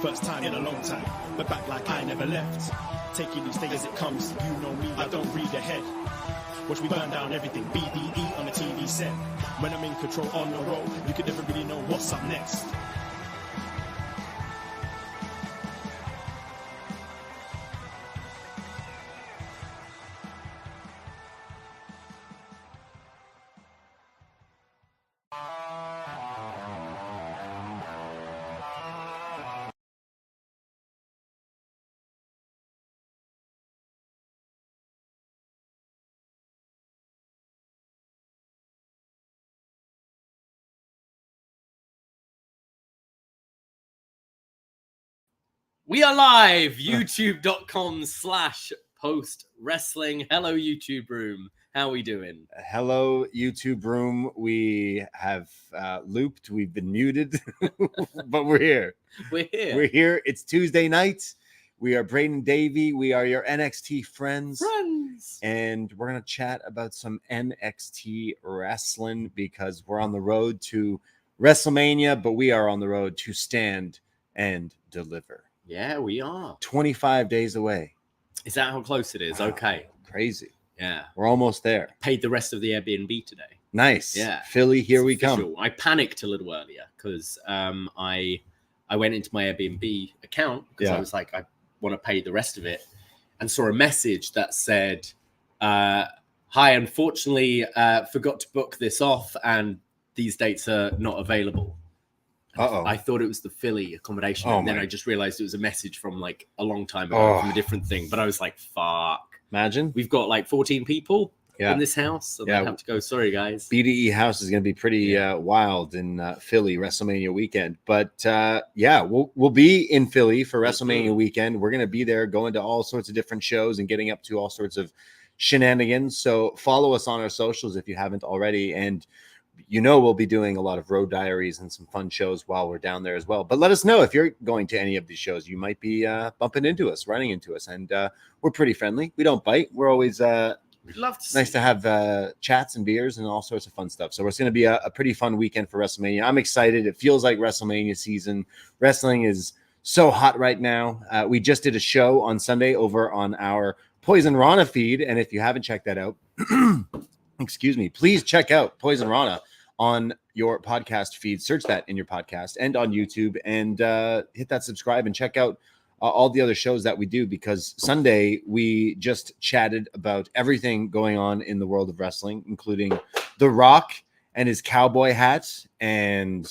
First time in a long time, but back like I never left. Taking each day as it comes, you know me, I don't read ahead. Watch me burn down everything, BDE on the TV set. When I'm in control on the road, you could never really know what's up next. We are live, youtube.com/postwrestling. Hello, YouTube room. How are we doing? Hello, YouTube room. We have looped. We've been muted, but we're here. We're here. We're here. It's Tuesday night. We are Braden and Davie. We are your NXT friends. And we're going to chat about some NXT wrestling because we're on the road to WrestleMania, but we are on the road to stand and deliver. Yeah, we are. 25 days away. Is that how close it is? Okay. Crazy. Yeah. We're almost there. Paid the rest of the Airbnb today. Nice. Yeah. Philly, here It's we official. come. I panicked a little earlier because I went into my Airbnb account because I was like, I want to pay the rest of it, and saw a message that said, hi, unfortunately, forgot to book this off and these dates are not available. I thought it was the Philly accommodation, and then I just realized it was a message from like a long time ago from a different thing. But I was like, fuck. Imagine. We've got like 14 people in this house, and I have to go, sorry, guys. BDE house is going to be pretty wild in Philly WrestleMania weekend. But we'll be in Philly for WrestleMania weekend. We're going to be there going to all sorts of different shows and getting up to all sorts of shenanigans. So follow us on our socials if you haven't already. And we'll be doing a lot of road diaries and some fun shows while we're down there as well. But let us know if you're going to any of these shows. You might be bumping into us, running into us. And we're pretty friendly. We don't bite. We're always we'd love to nice to have chats and beers and all sorts of fun stuff. So it's going to be a pretty fun weekend for WrestleMania. I'm excited. It feels like WrestleMania season. Wrestling is so hot right now. We just did a show on Sunday over on our Poisonrana feed. And if you haven't checked that out, excuse me, please check out Poisonrana on your podcast feed. Search that in your podcast and on YouTube, and hit that subscribe and check out all the other shows that we do, because Sunday we just chatted about everything going on in the world of wrestling, including The Rock and his cowboy hat. And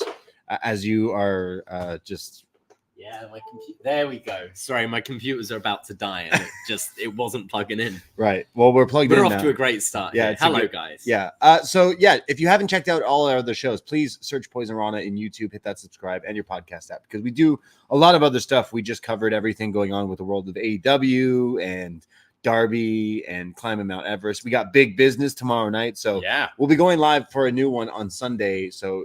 as you are my computer. There we go. Sorry, my computers are about to die, and it wasn't plugging in. Right. Well, we're plugged in. We're off now. to a great start. Yeah. Hello, guys. Yeah. If you haven't checked out all our other shows, please search Poisonrana in YouTube, hit that subscribe and your podcast app, because we do a lot of other stuff. We just covered everything going on with the world of AEW and Darby and climbing Mount Everest. We got big business tomorrow night, so we'll be going live for a new one on Sunday. So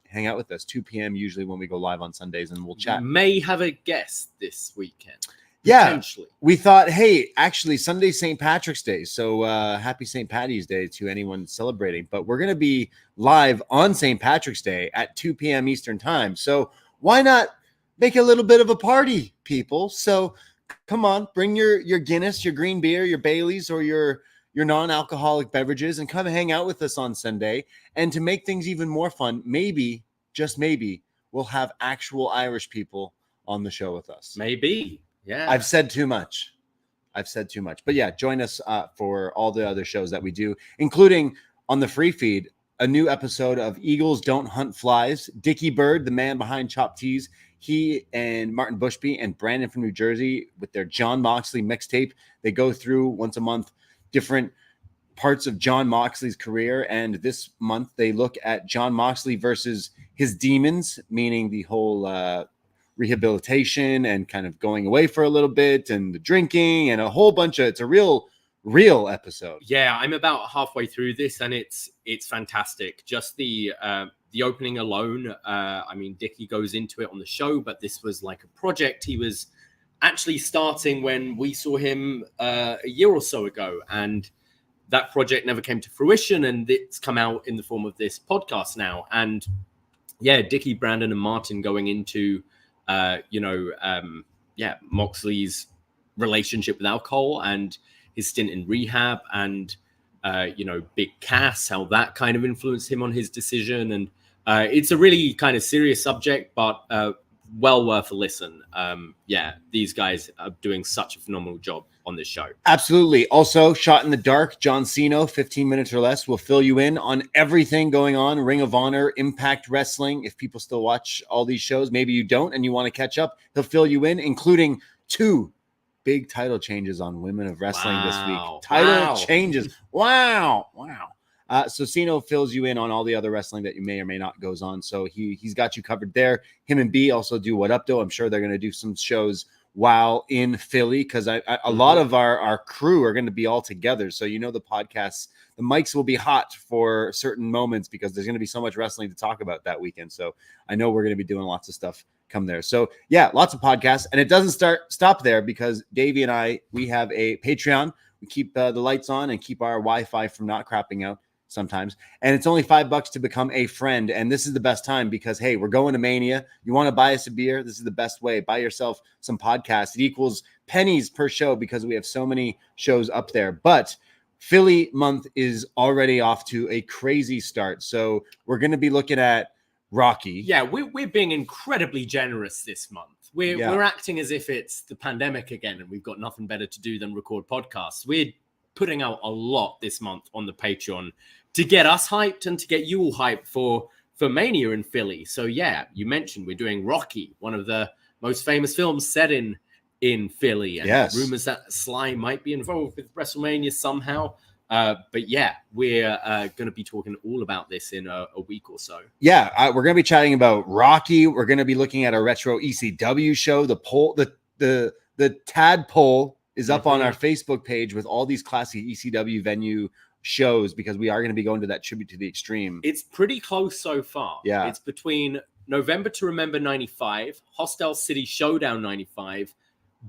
hang out with us 2 p.m. usually when we go live on Sundays, and we'll chat. May have a guest this weekend. Yeah, we thought, hey, actually Sunday's St. Patrick's Day, so happy St. Patty's Day to anyone celebrating. But we're going to be live on St. Patrick's Day at 2 p.m. Eastern time. So why not make a little bit of a party, people? So come on, bring your Guinness, your green beer, your Baileys, or your non-alcoholic beverages, and come hang out with us on Sunday. And to make things even more fun, maybe, just maybe, we'll have actual Irish people on the show with us. Maybe. Yeah. I've said too much. But yeah, join us for all the other shows that we do, including on the free feed. a new episode of Eagles Don't Hunt Flies. Dickie Bird, the man behind Chopped Tees, he and Martin Bushby and Brandon from New Jersey with their Jon Moxley mixtape. They go through once a month different parts of Jon Moxley's career. And this month they look at Jon Moxley versus his demons, meaning the whole rehabilitation and kind of going away for a little bit and the drinking and a whole bunch of, it's a real episode. Yeah, I'm about halfway through this and it's fantastic. Just the opening alone. I mean, Dickie goes into it on the show, but this was like a project he was actually starting when we saw him a year or so ago. And that project never came to fruition. And it's come out in the form of this podcast now. And yeah, Dickie, Brandon, and Martin going into, Moxley's relationship with alcohol and his stint in rehab and, Big Cass, how that kind of influenced him on his decision. And it's a really kind of serious subject, but well worth a listen. These guys are doing such a phenomenal job on this show. Absolutely. Also, Shot in the Dark, John Siino, 15 minutes or less, will fill you in on everything going on. Ring of Honor, Impact Wrestling. If people still watch all these shows, maybe you don't and you want to catch up, he'll fill you in, including 2 big title changes on Women of Wrestling this week. Title changes. Wow. So Siino fills you in on all the other wrestling that you may or may not goes on. So he's got you covered there. Him and B also do What Up Though. I'm sure they're going to do some shows while in Philly because a lot of our crew are going to be all together. So the podcasts, the mics will be hot for certain moments because there's going to be so much wrestling to talk about that weekend. So I know we're going to be doing lots of stuff come there. So yeah, lots of podcasts. And it doesn't stop there because Davie and I, we have a Patreon. We keep the lights on and keep our Wi-Fi from not crapping out sometimes. And it's only $5 to become a friend. And this is the best time because, hey, we're going to Mania. You want to buy us a beer? This is the best way. Buy yourself some podcasts. It equals pennies per show because we have so many shows up there. But Philly month is already off to a crazy start. So we're going to be looking at Rocky. Yeah, we're being incredibly generous this month. We're acting as if it's the pandemic again and we've got nothing better to do than record podcasts. We're putting out a lot this month on the Patreon to get us hyped and to get you all hyped for Mania in Philly. So yeah, you mentioned we're doing Rocky, one of the most famous films set in Philly. And rumors that Sly might be involved with WrestleMania somehow. But yeah, we're going to be talking all about this in a week or so. Yeah, we're going to be chatting about Rocky. We're going to be looking at a retro ECW show. The poll, the tadpole is up on our Facebook page with all these classic ECW venue shows because we are going to be going to that Tribute to the Extreme. It's pretty close so far. Yeah. It's between November to Remember 95, Hostile City Showdown 95,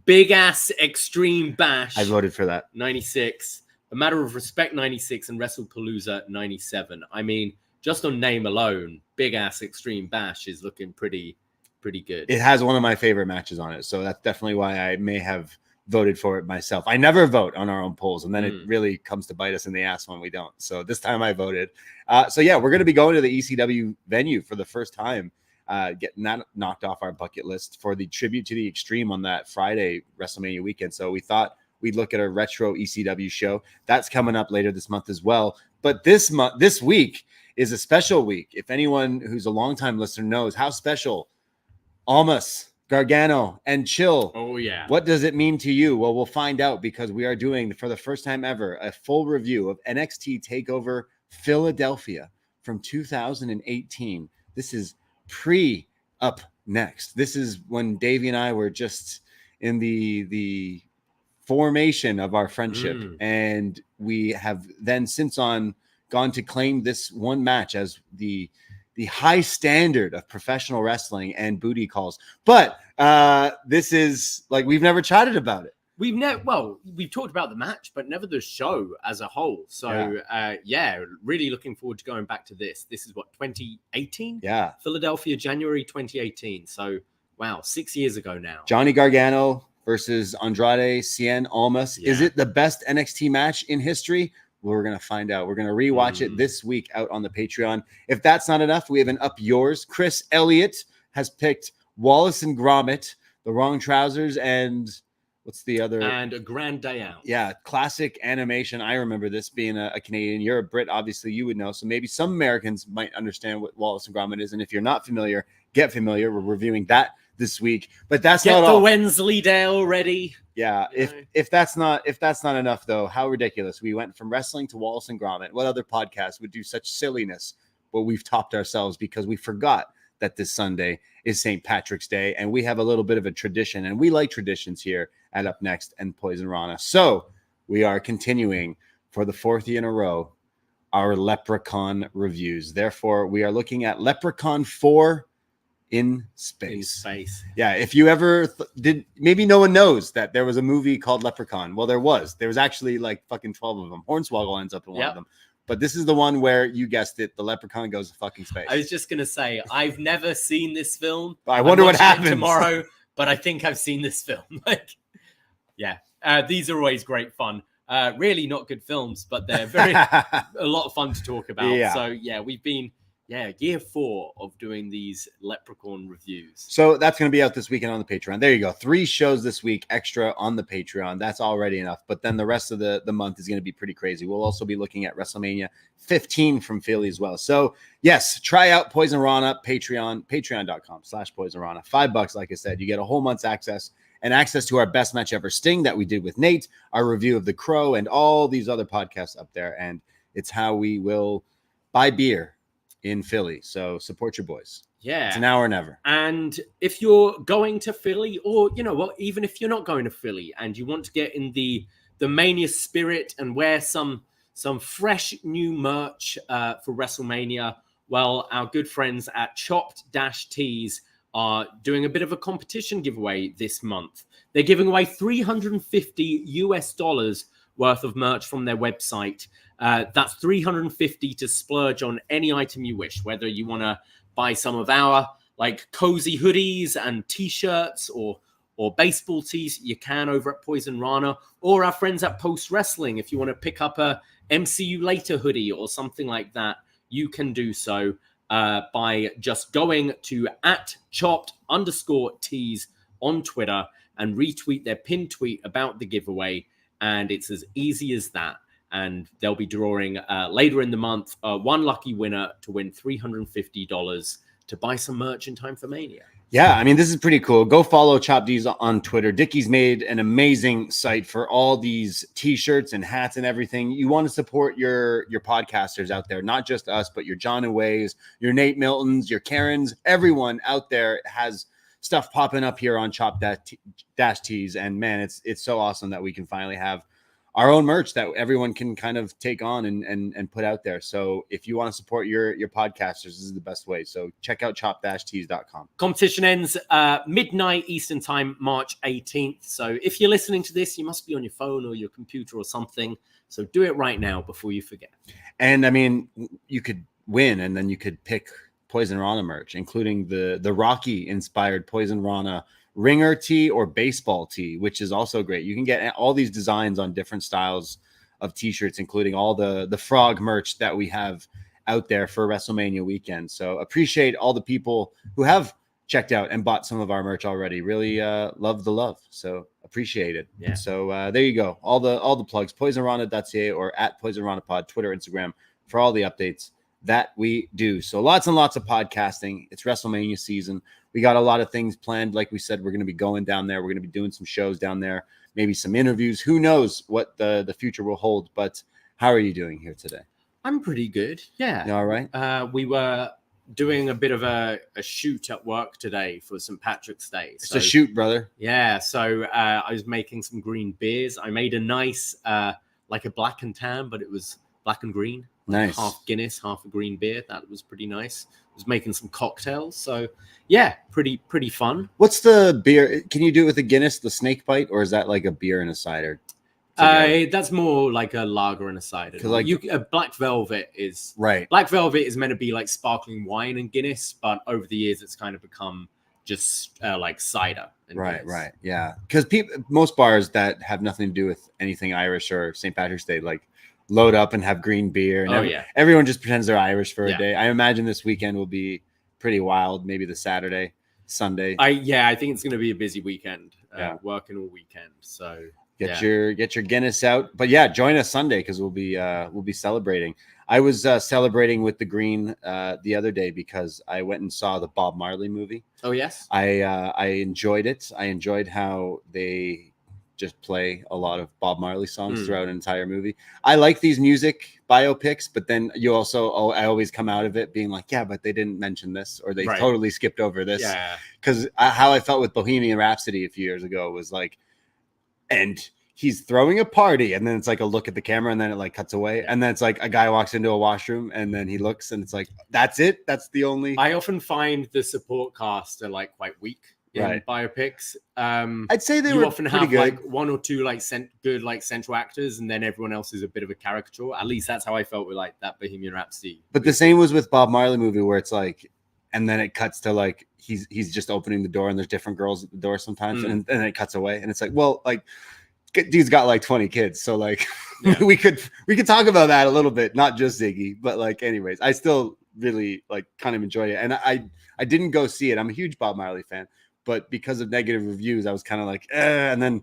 Big Ass Extreme Bash. I voted for that. 96, A Matter of Respect 96, and WrestlePalooza 97. I mean, just on name alone, Big Ass Extreme Bash is looking pretty good. It has one of my favorite matches on it. So that's definitely why I may have voted for it myself. I never vote on our own polls, and then it really comes to bite us in the ass when we don't. So this time I voted. So yeah, we're going to be going to the ECW venue for the first time, getting that knocked off our bucket list for the Tribute to the Extreme on that Friday WrestleMania weekend. So we thought we'd look at a retro ECW show. That's coming up later this month as well. But this week is a special week. If anyone who's a longtime listener knows how special Almas, Gargano, and Chill. Oh, yeah. What does it mean to you? Well, we'll find out because we are doing, for the first time ever, a full review of NXT TakeOver Philadelphia from 2018. This is upNXT. This is when Davie and I were just in the formation of our friendship. And we have then since gone to claim this one match as the high standard of professional wrestling and booty calls. But this is like, we've never chatted about it. We've talked about the match, but never the show as a whole. So really looking forward to going back to this. This is what, 2018? Yeah. Philadelphia, January 2018. So wow, 6 years ago now. Johnny Gargano versus Andrade Cien Almas. Yeah. Is it the best NXT match in history? We're going to find out. We're going to rewatch it this week out on the Patreon. If that's not enough, we have an Up Yours. Chris Elliott has picked Wallace and Gromit, The Wrong Trousers, and What's the other? And A Grand Day Out. Yeah, classic animation. I remember this being a Canadian. You're a Brit, obviously you would know. So maybe some Americans might understand what Wallace and Gromit is. And if you're not familiar, get familiar. We're reviewing that this week. But that's Get not the all. Wensleydale ready. Yeah, if that's not enough though, how ridiculous. We went from wrestling to Wallace and Gromit. What other podcast would do such silliness? But we've topped ourselves because we forgot that this Sunday is St. Patrick's Day, and we have a little bit of a tradition, and we like traditions here at upNXT and Poisonrana. So we are continuing for the fourth year in a row our Leprechaun reviews. Therefore, we are looking at Leprechaun 4 in space. Yeah, if you ever did, maybe no one knows that there was a movie called Leprechaun. Well, there was actually like fucking 12 of them. Hornswoggle ends up in one of them. But this is the one where, you guessed it, the leprechaun goes to fucking space. I was just going to say, I've never seen this film. I wonder what happens tomorrow, but I think I've seen this film. These are always great fun. Really not good films, but they're a lot of fun to talk about. Yeah. So, we've been, year 4 of doing these Leprechaun reviews. So that's going to be out this weekend on the Patreon. There you go. 3 shows this week extra on the Patreon. That's already enough. But then the rest of the month is going to be pretty crazy. We'll also be looking at WrestleMania 15 from Philly as well. So yes, try out Poisonrana, patreon.com/Poisonrana. $5, like I said, you get a whole month's access and access to our best match ever Sting that we did with Nate, our review of The Crow, and all these other podcasts up there. And it's how we will buy beer in Philly. So support your boys. Yeah. It's now or never. And if you're going to Philly, or even if you're not going to Philly and you want to get in the Mania spirit and wear some fresh new merch for WrestleMania, well, our good friends at Chopped-Tees are doing a bit of a competition giveaway this month. They're giving away $350 worth of merch from their website. That's $350 to splurge on any item you wish, whether you want to buy some of our like cozy hoodies and t-shirts or baseball tees, you can over at Poisonrana, or our friends at Post Wrestling. If you want to pick up a MCU Later hoodie or something like that, you can do so by just going to @chopped_tees on Twitter and retweet their pinned tweet about the giveaway. And it's as easy as that. And they'll be drawing later in the month one lucky winner to win $350 to buy some merch in time for Mania. Yeah, I mean, this is pretty cool. Go follow Chopped-Tees on Twitter. Dickie's made an amazing site for all these T-shirts and hats and everything. You want to support your podcasters out there, not just us, but your John and Ways, your Nate Miltons, your Karens. Everyone out there has stuff popping up here on Chopped-Tees. And man, it's so awesome that we can finally have our own merch that everyone can kind of take on and put out there. So if you want to support your podcasters, this is the best way. So check out chop-tees.com. Competition ends midnight Eastern time, March 18th. So if you're listening to this, you must be on your phone or your computer or something. So do it right now before you forget. And I mean, you could win and then you could pick Poisonrana merch, including the Rocky inspired Poisonrana ringer tee or baseball tee, which is also great. You can get all these designs on different styles of t-shirts, including all the frog merch that we have out there for WrestleMania weekend. So appreciate all the people who have checked out and bought some of our merch already. Really love the love. So appreciate it. Yeah. So there you go. All the plugs, Poisonrana.ca or @PoisonranaPod, Twitter, Instagram for all the updates that we do. So lots and lots of podcasting. It's WrestleMania season. We got a lot of things planned. Like we said, we're going to be going down there. We're going to be doing some shows down there, maybe some interviews. Who knows what the future will hold, but how are you doing here today? I'm pretty good. Yeah. You all right? We were doing a bit of a shoot at work today for St. Patrick's Day. It's a shoot, brother. Yeah. So I was making some green beers. I made a nice, like a black and tan, but it was black and green. Nice. Half Guinness, half a green beer. That was pretty nice. I was making some cocktails. So yeah, pretty fun. What's the beer? Can you do it with a Guinness, the snake bite, or is that like a beer and a cider? That's more like a lager and a cider. Like Black Velvet is right. Black Velvet is meant to be like sparkling wine and Guinness, but over the years it's kind of become just like cider. And Guinness. Right. Yeah, because most bars that have nothing to do with anything Irish or St. Patrick's Day, like load up and have green beer. And everyone just pretends they're Irish for a day. I imagine this weekend will be pretty wild. Maybe the Saturday. Sunday. I think it's going to be a busy weekend. Working all weekend. So get your Guinness out. But yeah, join us Sunday because we'll be celebrating. I was celebrating with the green the other day because I went and saw the Bob Marley movie. Oh yes, I enjoyed it. I enjoyed how they just play a lot of Bob Marley songs throughout an entire movie. I like these music biopics, but then you also I always come out of it being like, yeah, but they didn't mention this, or they totally skipped over this. Yeah, because how I felt with Bohemian Rhapsody a few years ago was like, and he's throwing a party, and then it's like a look at the camera, and then it like cuts away, and then it's like a guy walks into a washroom, and then he looks, and it's like, that's it. That's the only. I often find the support cast are like quite weak in biopics. I'd say they you were often pretty have good. like one or two like good like central actors, and then everyone else is a bit of a caricature. At least that's how I felt with like that Bohemian Rhapsody. But the same was with Bob Marley movie, where it's like, and then it cuts to like he's just opening the door, and there's different girls at the door sometimes, and then it cuts away, and it's like, well, like, dude's got like 20 kids, so like we could talk about that a little bit, not just Ziggy, but like, anyways, I still really like kind of enjoy it, and I didn't go see it. I'm a huge Bob Marley fan, but because of negative reviews, I was kind of like, and then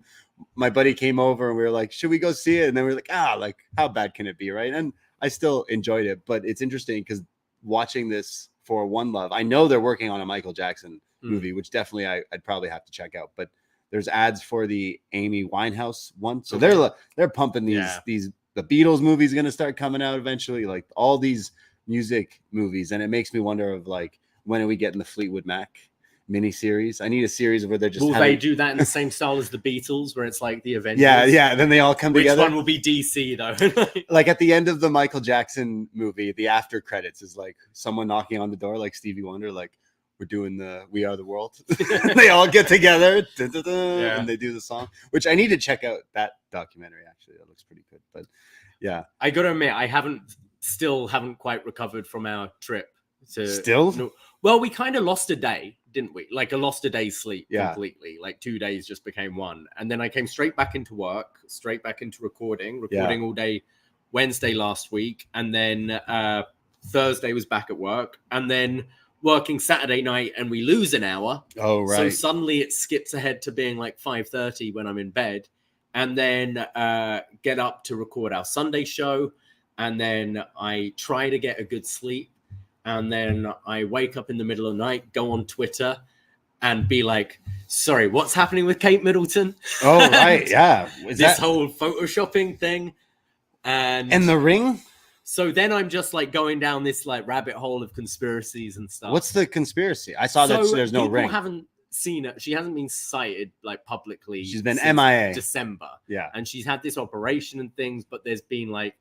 my buddy came over and we were like, should we go see it? And then we were like, like, how bad can it be, right? And I still enjoyed it, but it's interesting because watching this for One Love, I know they're working on a Michael Jackson movie, which definitely I'd probably have to check out, but there's ads for the Amy Winehouse one, so they're pumping these. The Beatles movie's going to start coming out eventually, like all these music movies, and it makes me wonder of like, when are we getting the Fleetwood Mac miniseries? I need a series where they're just. Will they do that in the same style as the Beatles, where it's like the Avengers? Yeah. Then they all come together. Which one will be DC though? Like at the end of the Michael Jackson movie, the after credits is like someone knocking on the door, like Stevie Wonder, like, we're doing the We Are the World. They all get together and they do the song, which I need to check out that documentary. Actually, that looks pretty good. But yeah, I got to admit, I still haven't quite recovered from our trip. Well, we kind of lost a day, didn't we? Like, I lost a day's sleep completely. Like 2 days just became one. And then I came straight back into work, straight back into recording all day Wednesday last week. And then Thursday was back at work. And then working Saturday night, and we lose an hour. Oh, right. So suddenly it skips ahead to being like 5:30 when I'm in bed. And then get up to record our Sunday show. And then I try to get a good sleep. And then I wake up in the middle of the night, go on Twitter, and be like, sorry, what's happening with Kate Middleton? Oh, right, yeah. This whole photoshopping thing. And the ring? So then I'm just like going down this like rabbit hole of conspiracies and stuff. What's the conspiracy? I saw that there's no ring. People haven't seen it. She hasn't been cited like publicly. She's been MIA. December. Yeah. And she's had this operation and things, but there's been like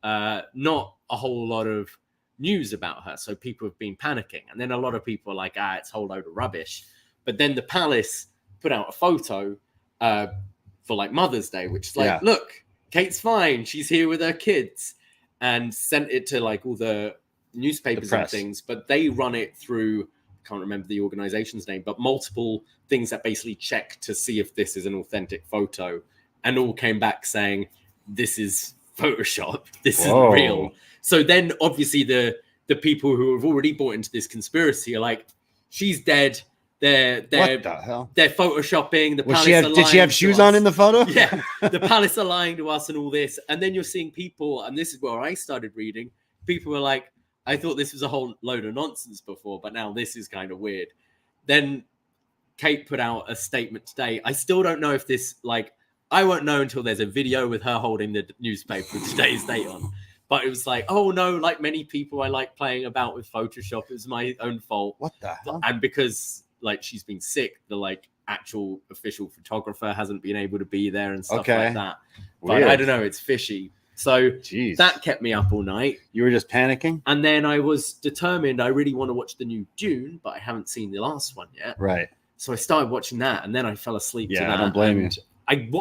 not a whole lot of news about her, so people have been panicking, and then a lot of people are like, it's a whole load of rubbish. But then the Palace put out a photo for like Mother's Day, which is like, look, Kate's fine, she's here with her kids, and sent it to like all the newspapers and things, but they run it through, I can't remember the organization's name, but multiple things that basically check to see if this is an authentic photo, and all came back saying this is Photoshop, this isn't real. So then obviously the people who have already bought into this conspiracy are like, she's dead. They're what the hell? They're photoshopping. The Palace did she have shoes on in the photo? Yeah. The Palace are lying to us and all this. And then you're seeing people, and this is where I started reading, people were like, I thought this was a whole load of nonsense before, but now this is kind of weird. Then Kate put out a statement today. I still don't know if this, like, I won't know until there's a video with her holding the newspaper with today's date on. But it was like, oh no, like many people, I like playing about with Photoshop. It was my own fault. What the hell? And because like she's been sick, the like actual official photographer hasn't been able to be there and stuff like that. But I don't know, it's fishy. So that kept me up all night. You were just panicking? And then I was determined I really want to watch the new Dune, but I haven't seen the last one yet. Right. So I started watching that, and then I fell asleep to that. I don't blame you.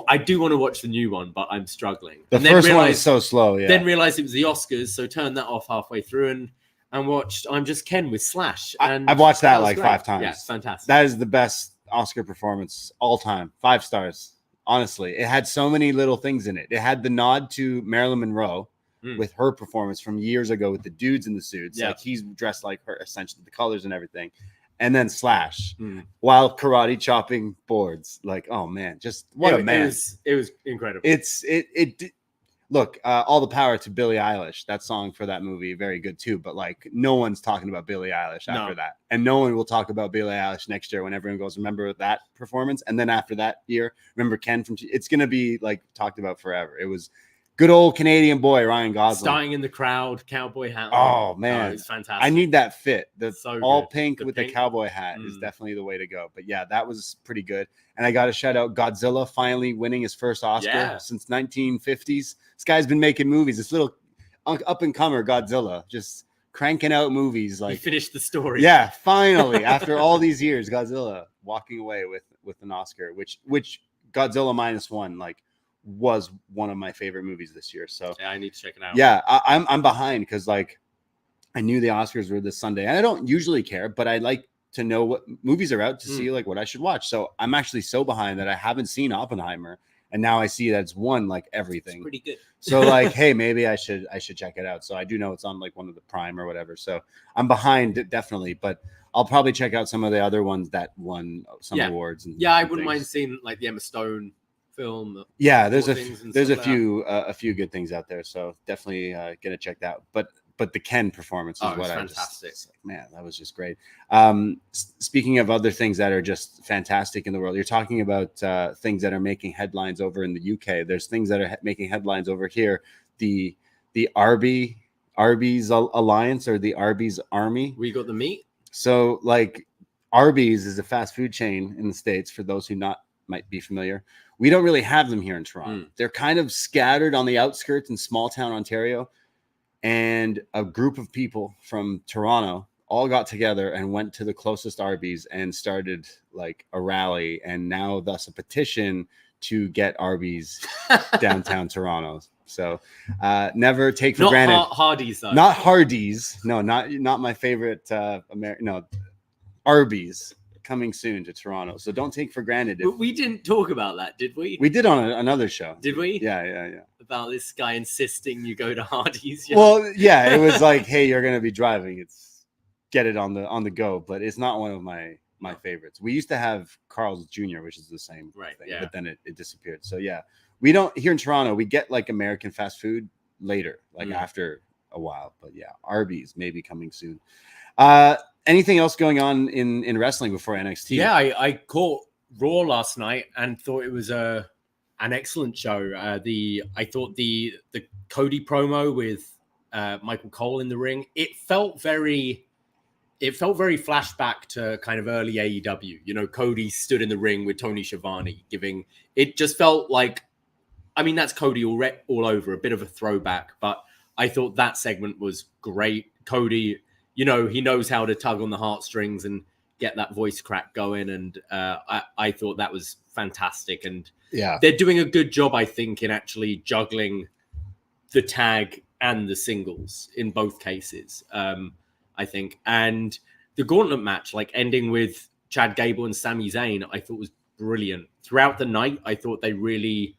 I do want to watch the new one, but I'm struggling. The first one is so slow, yeah. Then realized it was the Oscars, so turned that off halfway through and watched I'm Just Ken with Slash. And I've watched that like 5 times. Yeah, it's fantastic. That is the best Oscar performance all time. 5 stars. Honestly, it had so many little things in it. It had the nod to Marilyn Monroe with her performance from years ago with the dudes in the suits. Like he's dressed like her, essentially, the colors and everything. and then Slash while karate chopping boards. Like, oh man, just what a man. It was incredible. Look, all the power to Billie Eilish. That song for that movie, very good too. But like, no one's talking about Billie Eilish after that, and no one will talk about Billie Eilish next year when everyone goes, remember that performance, and then after that year, remember Ken from. It's gonna be like talked about forever. It was good old Canadian boy Ryan Gosling starting in the crowd, cowboy hat. Oh man, it's fantastic. I need that fit. The all good. pink with the cowboy hat is definitely the way to go. But yeah, that was pretty good. And I got to shout out Godzilla finally winning his first Oscar since 1950s. This guy's been making movies. This little up and comer Godzilla just cranking out movies. Like, he finished the story. Yeah, finally after all these years, Godzilla walking away with an Oscar, which Godzilla -1 like was one of my favorite movies this year. So yeah, I need to check it out. Yeah, I'm behind because like I knew the Oscars were this Sunday, and I don't usually care, but I like to know what movies are out to see like what I should watch. So I'm actually so behind that I haven't seen Oppenheimer, and now I see that it's won like everything. It's pretty good. So like, hey, maybe I should check it out. So I do know it's on like one of the Prime or whatever. So I'm behind definitely, but I'll probably check out some of the other ones that won some awards. And I wouldn't mind seeing like the Emma Stone film. Yeah, there's a few good things out there. So definitely gonna check that out. But the Ken performance is what I fantastic. Man, that was just great. Speaking of other things that are just fantastic in the world, you're talking about things that are making headlines over in the UK. There's things that are making headlines over here. The Arby's Alliance or the Arby's Army. We got the meat. So like Arby's is a fast food chain in the States. For those who might be familiar, we don't really have them here in Toronto. They're kind of scattered on the outskirts in small town Ontario. And a group of people from Toronto all got together and went to the closest Arby's and started like a rally, and now thus a petition to get Arby's downtown Toronto. So never take for granted. Not Hardee's though. Not Hardee's. No, not my favorite Arby's coming soon to Toronto. So don't take for granted. But we didn't talk about that, did we? We did on another show. Did we? Yeah. About this guy insisting you go to Hardee's. Well, yeah, it was like, hey, you're going to be driving. It's get it on the go, but it's not one of my favorites. We used to have Carl's Jr., which is the same thing, but then it disappeared. So yeah, we don't here in Toronto. We get like American fast food later, like after a while. But yeah, Arby's maybe coming soon. Anything else going on in wrestling before NXT? Yeah, I caught Raw last night and thought it was an excellent show. I thought the Cody promo with Michael Cole in the ring, it felt very flashback to kind of early AEW. You know, Cody stood in the ring with Tony Schiavone it just felt like, I mean, that's Cody all over, a bit of a throwback, but I thought that segment was great. Cody, you know, he knows how to tug on the heartstrings and get that voice crack going. And I thought that was fantastic. And they're doing a good job, I think, in actually juggling the tag and the singles in both cases, I think. And the gauntlet match, like ending with Chad Gable and Sami Zayn, I thought was brilliant. Throughout the night, I thought they really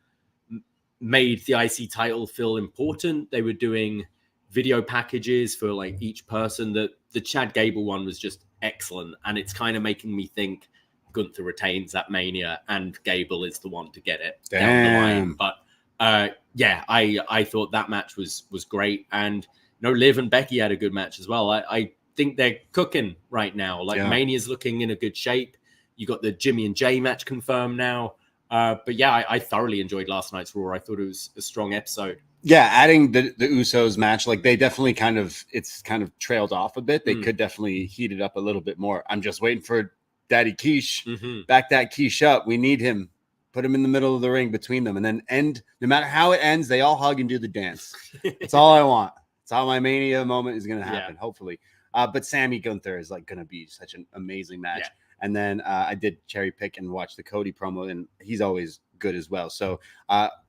made the IC title feel important. They were doing video packages for like each person. The Chad Gable one was just excellent. And it's kind of making me think Gunther retains that Mania and Gable is the one to get it down the line. But I thought that match was great. And Liv and Becky had a good match as well. I think they're cooking right now. Like Mania's looking in a good shape. You got the Jimmy and Jay match confirmed now. But yeah, I thoroughly enjoyed last night's Raw. I thought it was a strong episode. Yeah, adding the Usos match, like they definitely it's kind of trailed off a bit. They could definitely heat it up a little bit more. I'm just waiting for Daddy Quiche. Back that Quiche up. We need him. Put him in the middle of the ring between them, and then end. No matter how it ends, they all hug and do the dance. That's all I want. That's how my Mania moment is going to happen, hopefully. But Sammy Gunther is like going to be such an amazing match. Yeah. And then I did cherry pick and watch the Cody promo, and he's always good as well. So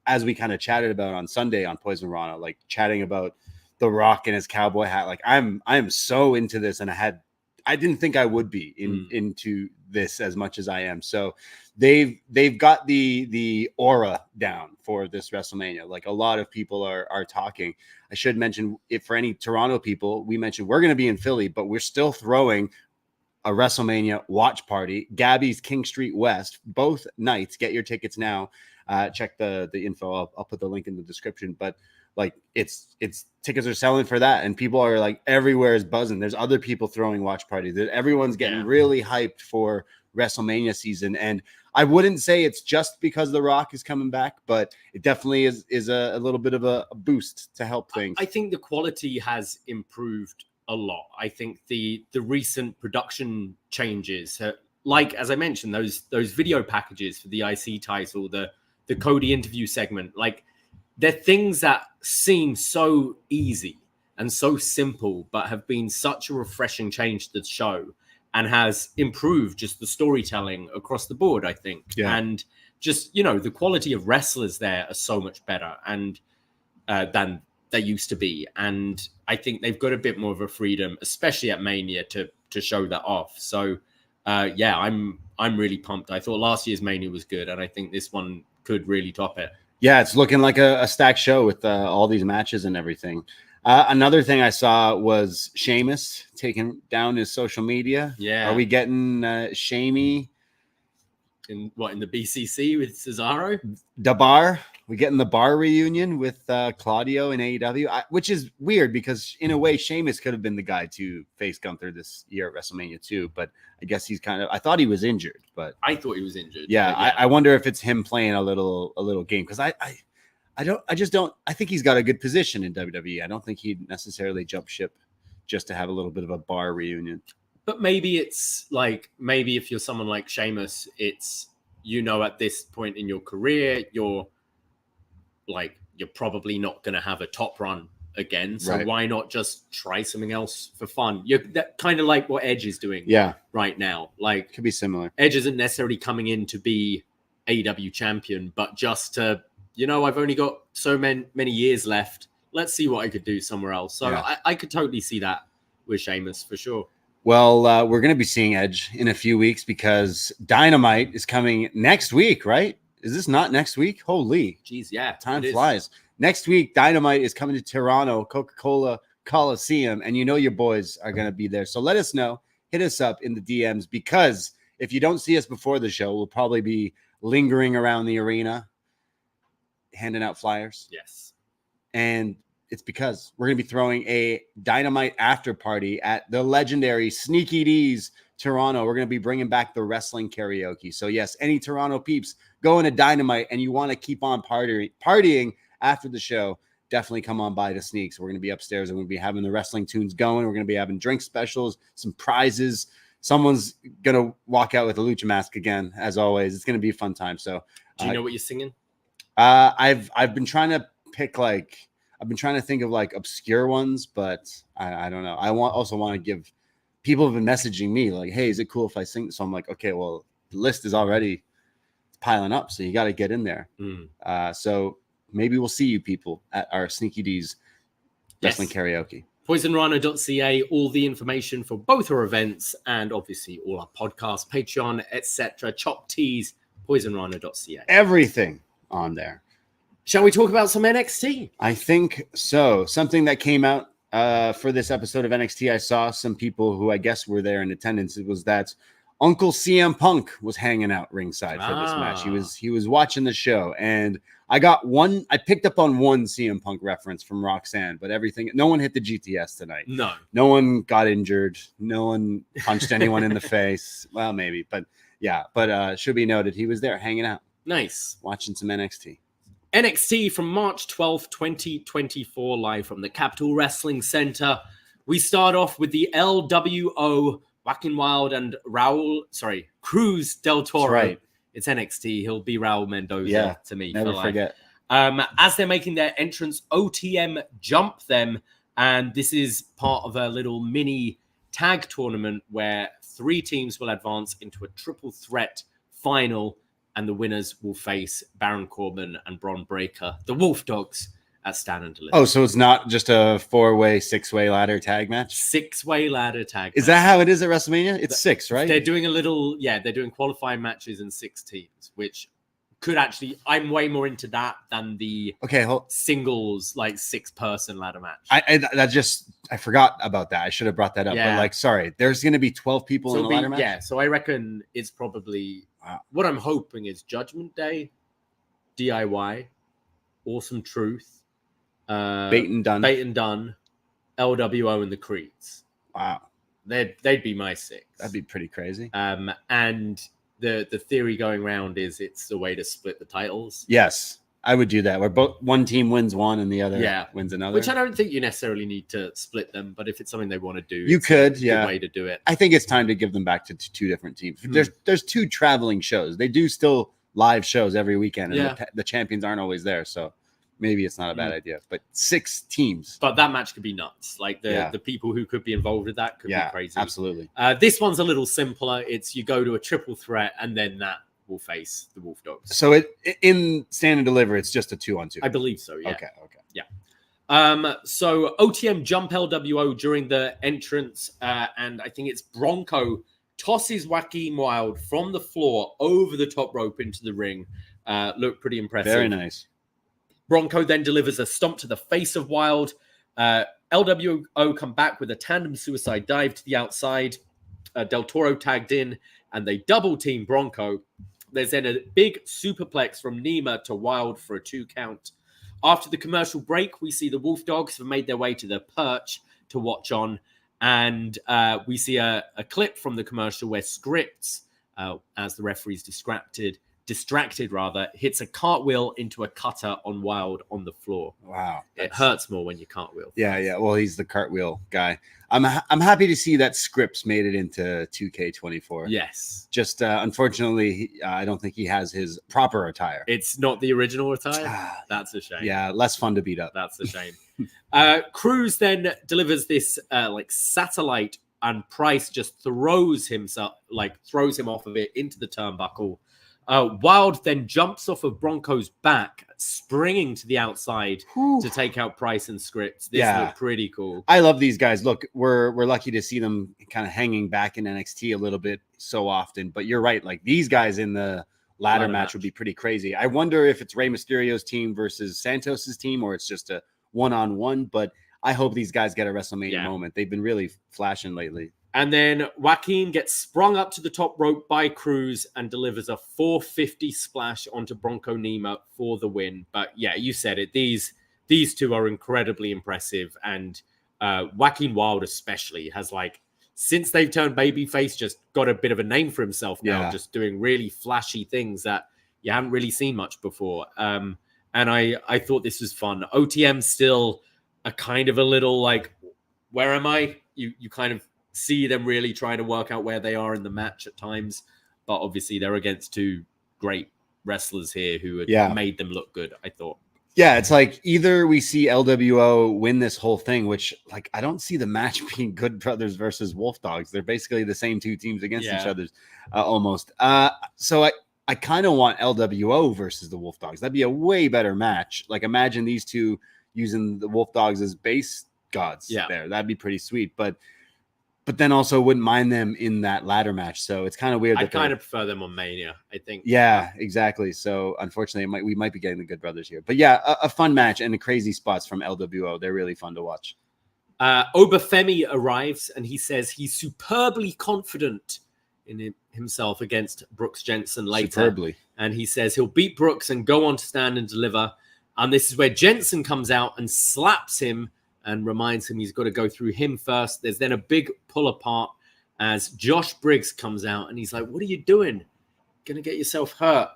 as we kind of chatted about on Sunday on Poisonrana, like chatting about The Rock and his cowboy hat, like I am so into this, and I didn't think I would be into this as much as I am. So they've got the aura down for this WrestleMania. Like a lot of people are talking. I should mention, if for any Toronto people, we mentioned we're going to be in Philly, but we're still throwing a WrestleMania watch party. Gabby's King Street West, both nights. Get your tickets now. Check the info. I'll put the link in the description. But like it's tickets are selling for that, and people are like everywhere is buzzing. There's other people throwing watch parties. Everyone's getting really hyped for WrestleMania season, and I wouldn't say it's just because The Rock is coming back, but it definitely is a little bit of a boost to help things. I think the quality has improved a lot. I think the recent production changes, like as I mentioned, those video packages for the IC title, the Cody interview segment, like they're things that seem so easy and so simple, but have been such a refreshing change to the show and has improved just the storytelling across the board, I think. Yeah. And just, the quality of wrestlers there are so much better and than they used to be. And I think they've got a bit more of a freedom, especially at Mania, to show that off. So, I'm really pumped. I thought last year's Mania was good, and I think this one could really top it. Yeah, it's looking like a stacked show with all these matches and everything. Another thing I saw was Sheamus taking down his social media. Yeah. Are we getting Shamey? In the BCC with Cesaro? The bar? We getting the bar reunion with Claudio in AEW, which is weird because in a way Sheamus could have been the guy to face Gunther this year at WrestleMania 2, but I guess he's I thought he was injured, but I thought he was injured. Yeah, I wonder if it's him playing a little game because I think he's got a good position in WWE. I don't think he'd necessarily jump ship just to have a little bit of a bar reunion. But maybe it's maybe if you're someone like Sheamus, it's, at this point in your career, you're probably not going to have a top run again. So why not just try something else for fun? That kind of like what Edge is doing right now. Like, could be similar. Edge isn't necessarily coming in to be AEW champion, but just to, I've only got so many years left. Let's see what I could do somewhere else. So I could totally see that with Sheamus for sure. Well, we're going to be seeing Edge in a few weeks because Dynamite is coming next week, right? Is this not next week? Holy. Jeez, yeah. Time flies. Next week, Dynamite is coming to Toronto, Coca-Cola Coliseum, and your boys are going to be there. So let us know. Hit us up in the DMs because if you don't see us before the show, we'll probably be lingering around the arena, handing out flyers. Yes. And it's because we're going to be throwing a Dynamite after party at the legendary Sneaky D's Toronto. We're going to be bringing back the wrestling karaoke. So yes, any Toronto peeps going to Dynamite and you want to keep on partying after the show, definitely come on by to Sneaks. We're going to be upstairs and we'll be having the wrestling tunes going. We're going to be having drink specials, some prizes. Someone's going to walk out with a lucha mask again, as always. It's going to be a fun time. So do you know what you're singing? I've been trying to pick I've been trying to think of obscure ones, but I don't know. I also want to give people have been messaging me like, hey, is it cool if I sing? So I'm like, okay, well, the list is already piling up. So you got to get in there. So maybe we'll see you people at our Sneaky D's wrestling karaoke. Poisonrana.ca, all the information for both our events and obviously all our podcasts, Patreon, etc. Chop Teas, Poisonrana.ca. Everything on there. Shall we talk about some NXT? I think so. Something that came out for this episode of NXT, I saw some people who I guess were there in attendance. It was that Uncle CM Punk was hanging out ringside for this match. He was watching the show, and I picked up on one CM Punk reference from Roxanne, but no one hit the GTS tonight. No one got injured. No one punched anyone in the face. Well, maybe, but yeah. But should be noted, he was there hanging out. Nice. Watching some NXT. NXT from March 12th, 2024, live from the Capitol Wrestling Center. We start off with the LWO, Joaquin Wilde and Cruz del Toro. That's right. It's NXT. He'll be Raul Mendoza to me. Never forget. As they're making their entrance, OTM jump them. And this is part of a little mini tag tournament where 3 teams will advance into a triple threat final. And the winners will face Baron Corbin and Bron Breakker, the Wolf Dogs, at Stand and Deliver. Oh, so it's not just a 4-way, 6-way ladder tag match? 6-way ladder tag Is that how it is at WrestleMania? It's 6, right? They're doing they're doing qualifying matches in 6 teams, which could actually. I'm way more into that than the singles like 6-person ladder match. I forgot about that. I should have brought that up. Yeah. But like, sorry, there's going to be 12 people in a ladder match. Yeah, so I reckon it's probably what I'm hoping is Judgment Day, DIY, Awesome Truth, Bait and Done, LWO, and the Creeds. Wow, they'd be my 6. That'd be pretty crazy. And the theory going around is it's the way to split the titles. Yes, I would do that. Where one team wins one and the other wins another. Which I don't think you necessarily need to split them, but if it's something they want to do, you could. It's a good way to do it. I think it's time to give them back to 2 different teams. There's 2 traveling shows. They do still live shows every weekend, and the champions aren't always there. So maybe it's not a bad idea. But 6 teams. But that match could be nuts. Like the people who could be involved with that could be crazy. Absolutely. This one's a little simpler. It's you go to a triple threat, and then that will face the Wolf Dogs. So in Stand and Deliver, it's just a 2-on-2. I believe so. Yeah. Okay. Yeah. So OTM jump LWO during the entrance, and I think it's Bronco tosses Joaquin Wilde from the floor over the top rope into the ring. Looked pretty impressive. Very nice. Bronco then delivers a stomp to the face of Wilde. LWO come back with a tandem suicide dive to the outside. Del Toro tagged in, and they double team Bronco. There's then a big superplex from Nima to Wilde for a 2 count. After the commercial break, we see the Wolf Dogs have made their way to the perch to watch on. And we see a clip from the commercial where Scripps, as the referee's distracted, hits a cartwheel into a cutter on Wilde on the floor. Wow. It hurts more when you cartwheel. Yeah. Well, he's the cartwheel guy. I'm happy to see that Scripps made it into 2K24. Yes. Just unfortunately, I don't think he has his proper attire. It's not the original attire? That's a shame. Yeah, less fun to beat up. That's a shame. Cruz then delivers this satellite, and Price just throws him off of it into the turnbuckle. Wilde then jumps off of Bronco's back, springing to the outside to take out Price and Scripps. This looked pretty cool. I love these guys. Look, we're lucky to see them kind of hanging back in NXT a little bit so often. But you're right. Like, these guys in the ladder match would be pretty crazy. I wonder if it's Rey Mysterio's team versus Santos's team, or it's just a one-on-one. But I hope these guys get a WrestleMania moment. They've been really flashing lately. And then Joaquin gets sprung up to the top rope by Cruz and delivers a 450 splash onto Bronco Nima for the win. But yeah, you said it. These 2 are incredibly impressive. And Joaquin Wilde especially has, since they've turned babyface, just got a bit of a name for himself now, just doing really flashy things that you haven't really seen much before. And I thought this was fun. OTM still a kind of a little where am I? You kind of see them really trying to work out where they are in the match at times, but obviously they're against 2 great wrestlers here who had made them look good, I thought. Yeah, it's like either we see LWO win this whole thing, which I don't see the match being Good Brothers versus Wolf Dogs. They're basically the same 2 teams against each other almost. So I kind of want LWO versus the Wolf Dogs. That'd be a way better match. Imagine these 2 using the Wolf Dogs as base gods there. That'd be pretty sweet. But then also wouldn't mind them in that ladder match. So it's kind of weird. I kind of prefer them on Mania, I think. Yeah, exactly. So unfortunately, we might be getting the Good Brothers here. But yeah, a fun match and the crazy spots from LWO. They're really fun to watch. Femi arrives and he says he's superbly confident in himself against Brooks Jensen later. Superbly. And he says he'll beat Brooks and go on to Stand and Deliver. And this is where Jensen comes out and slaps him and reminds him he's got to go through him first. There's then a big pull apart as Josh Briggs comes out and he's like, what are you doing? Gonna get yourself hurt.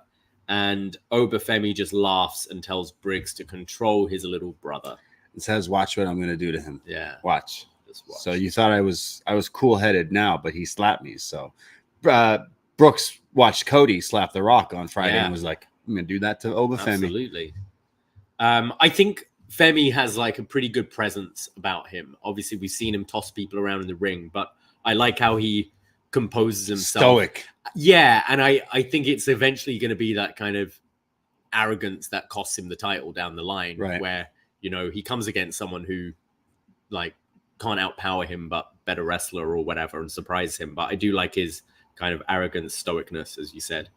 And Femi just laughs and tells Briggs to control his little brother. It says, watch what I'm going to do to him. Yeah. Watch. Just watch. So you thought I was cool-headed now, but he slapped me. So Brooks watched Cody slap The Rock on Friday and was like, I'm going to do that to Femi. Absolutely. I think Femi has a pretty good presence about him. Obviously, we've seen him toss people around in the ring, but I like how he composes himself. Stoic. Yeah, and I think it's eventually going to be that kind of arrogance that costs him the title down the line, where, he comes against someone who, can't outpower him, but better wrestler or whatever, and surprise him. But I do like his kind of arrogant stoicness, as you said.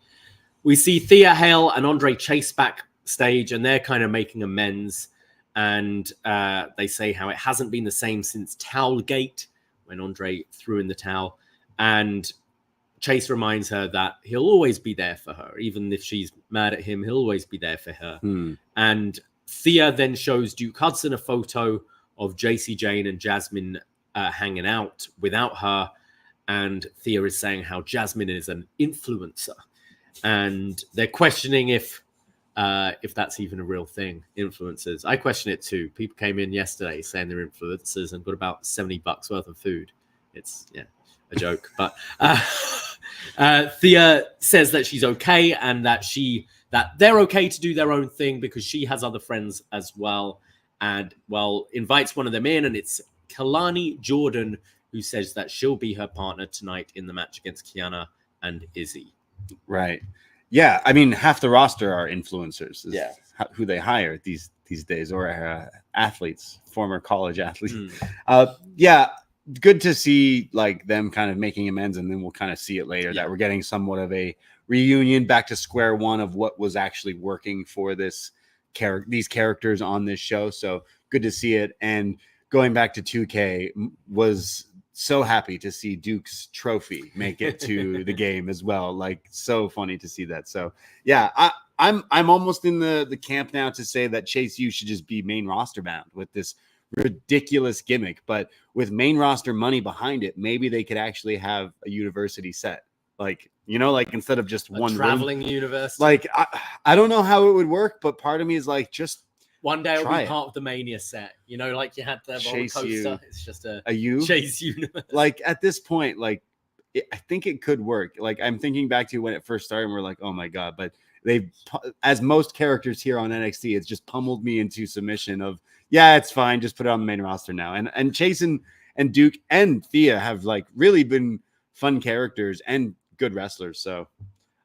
We see Thea, Hale, and Andre Chase backstage, and they're kind of making amends. And they say how it hasn't been the same since Towelgate, when Andre threw in the towel. And Chase reminds her that he'll always be there for her. Even if she's mad at him, he'll always be there for her. And Thea then shows Duke Hudson a photo of JC Jane and Jasmine hanging out without her. And Thea is saying how Jasmine is an influencer. And they're questioning if that's even a real thing, influencers. I question it too. People came in yesterday saying they're influencers and got about $70 worth of food. It's a joke. But Thea says that she's okay and that they're okay to do their own thing because she has other friends as well. And invites one of them in, and it's Kalani Jordan, who says that she'll be her partner tonight in the match against Kiana and Izzy. Right. Yeah. I mean, half the roster are influencers. Yeah. Who they hire these days, or athletes, former college athletes. Yeah. Good to see like them kind of making amends, and then we'll kind of see it later that we're getting somewhat of a reunion, back to square one of what was actually working for these characters on this show. So good to see it. And going back to 2K, was so happy to see Duke's trophy make it to the game as well. Like, so funny to see that. So yeah, I'm almost in the camp now to say that Chase U should just be main roster bound with this ridiculous gimmick, but with main roster money behind it, maybe they could actually have a university set. Like, like instead of just one traveling university. Like, I don't know how it would work, but part of me is like, just one day it'll be part of the Mania set. Like you had the roller coaster. It's just a U Chase universe. Like at this point, like I think it could work. Like I'm thinking back to when it first started, and we're like, oh my god! But they've, as most characters here on NXT, it's just pummeled me into submission of, yeah, it's fine, just put it on the main roster now. And Chase and Duke and Thea have like really been fun characters and good wrestlers. So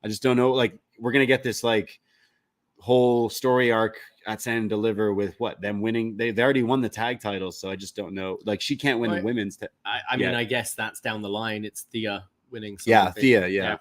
I just don't know. Like we're gonna get this like whole story arc at Stand and Deliver with them winning. They already won the tag titles, so I just don't know. Like she can't win the women's. I mean, I guess that's down the line. It's Thea winning. Yeah, Thea. Yeah.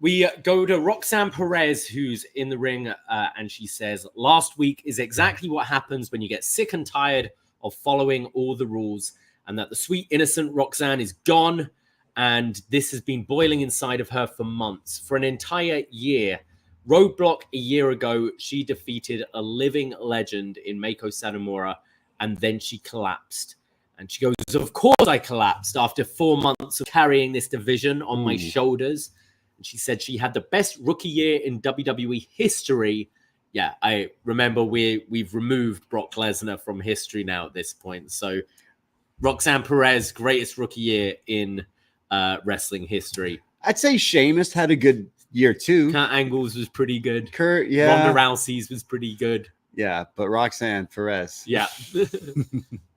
We go to Roxanne Perez, who's in the ring, and she says, "Last week is exactly what happens when you get sick and tired of following all the rules, and that the sweet innocent Roxanne is gone, and this has been boiling inside of her for months, for an entire year." Roadblock a year ago, she defeated a living legend in Meiko Satomura, and then she collapsed. And she goes, of course I collapsed after 4 months of carrying this division on my shoulders. And she said she had the best rookie year in WWE history. Yeah, I remember we've removed Brock Lesnar from history now at this point. So Roxanne Perez, greatest rookie year in wrestling history. I'd say Sheamus had a good year too. Kurt Angle's was pretty good. Ronda Rousey's was pretty good. Yeah, but Roxanne Perez. Yeah.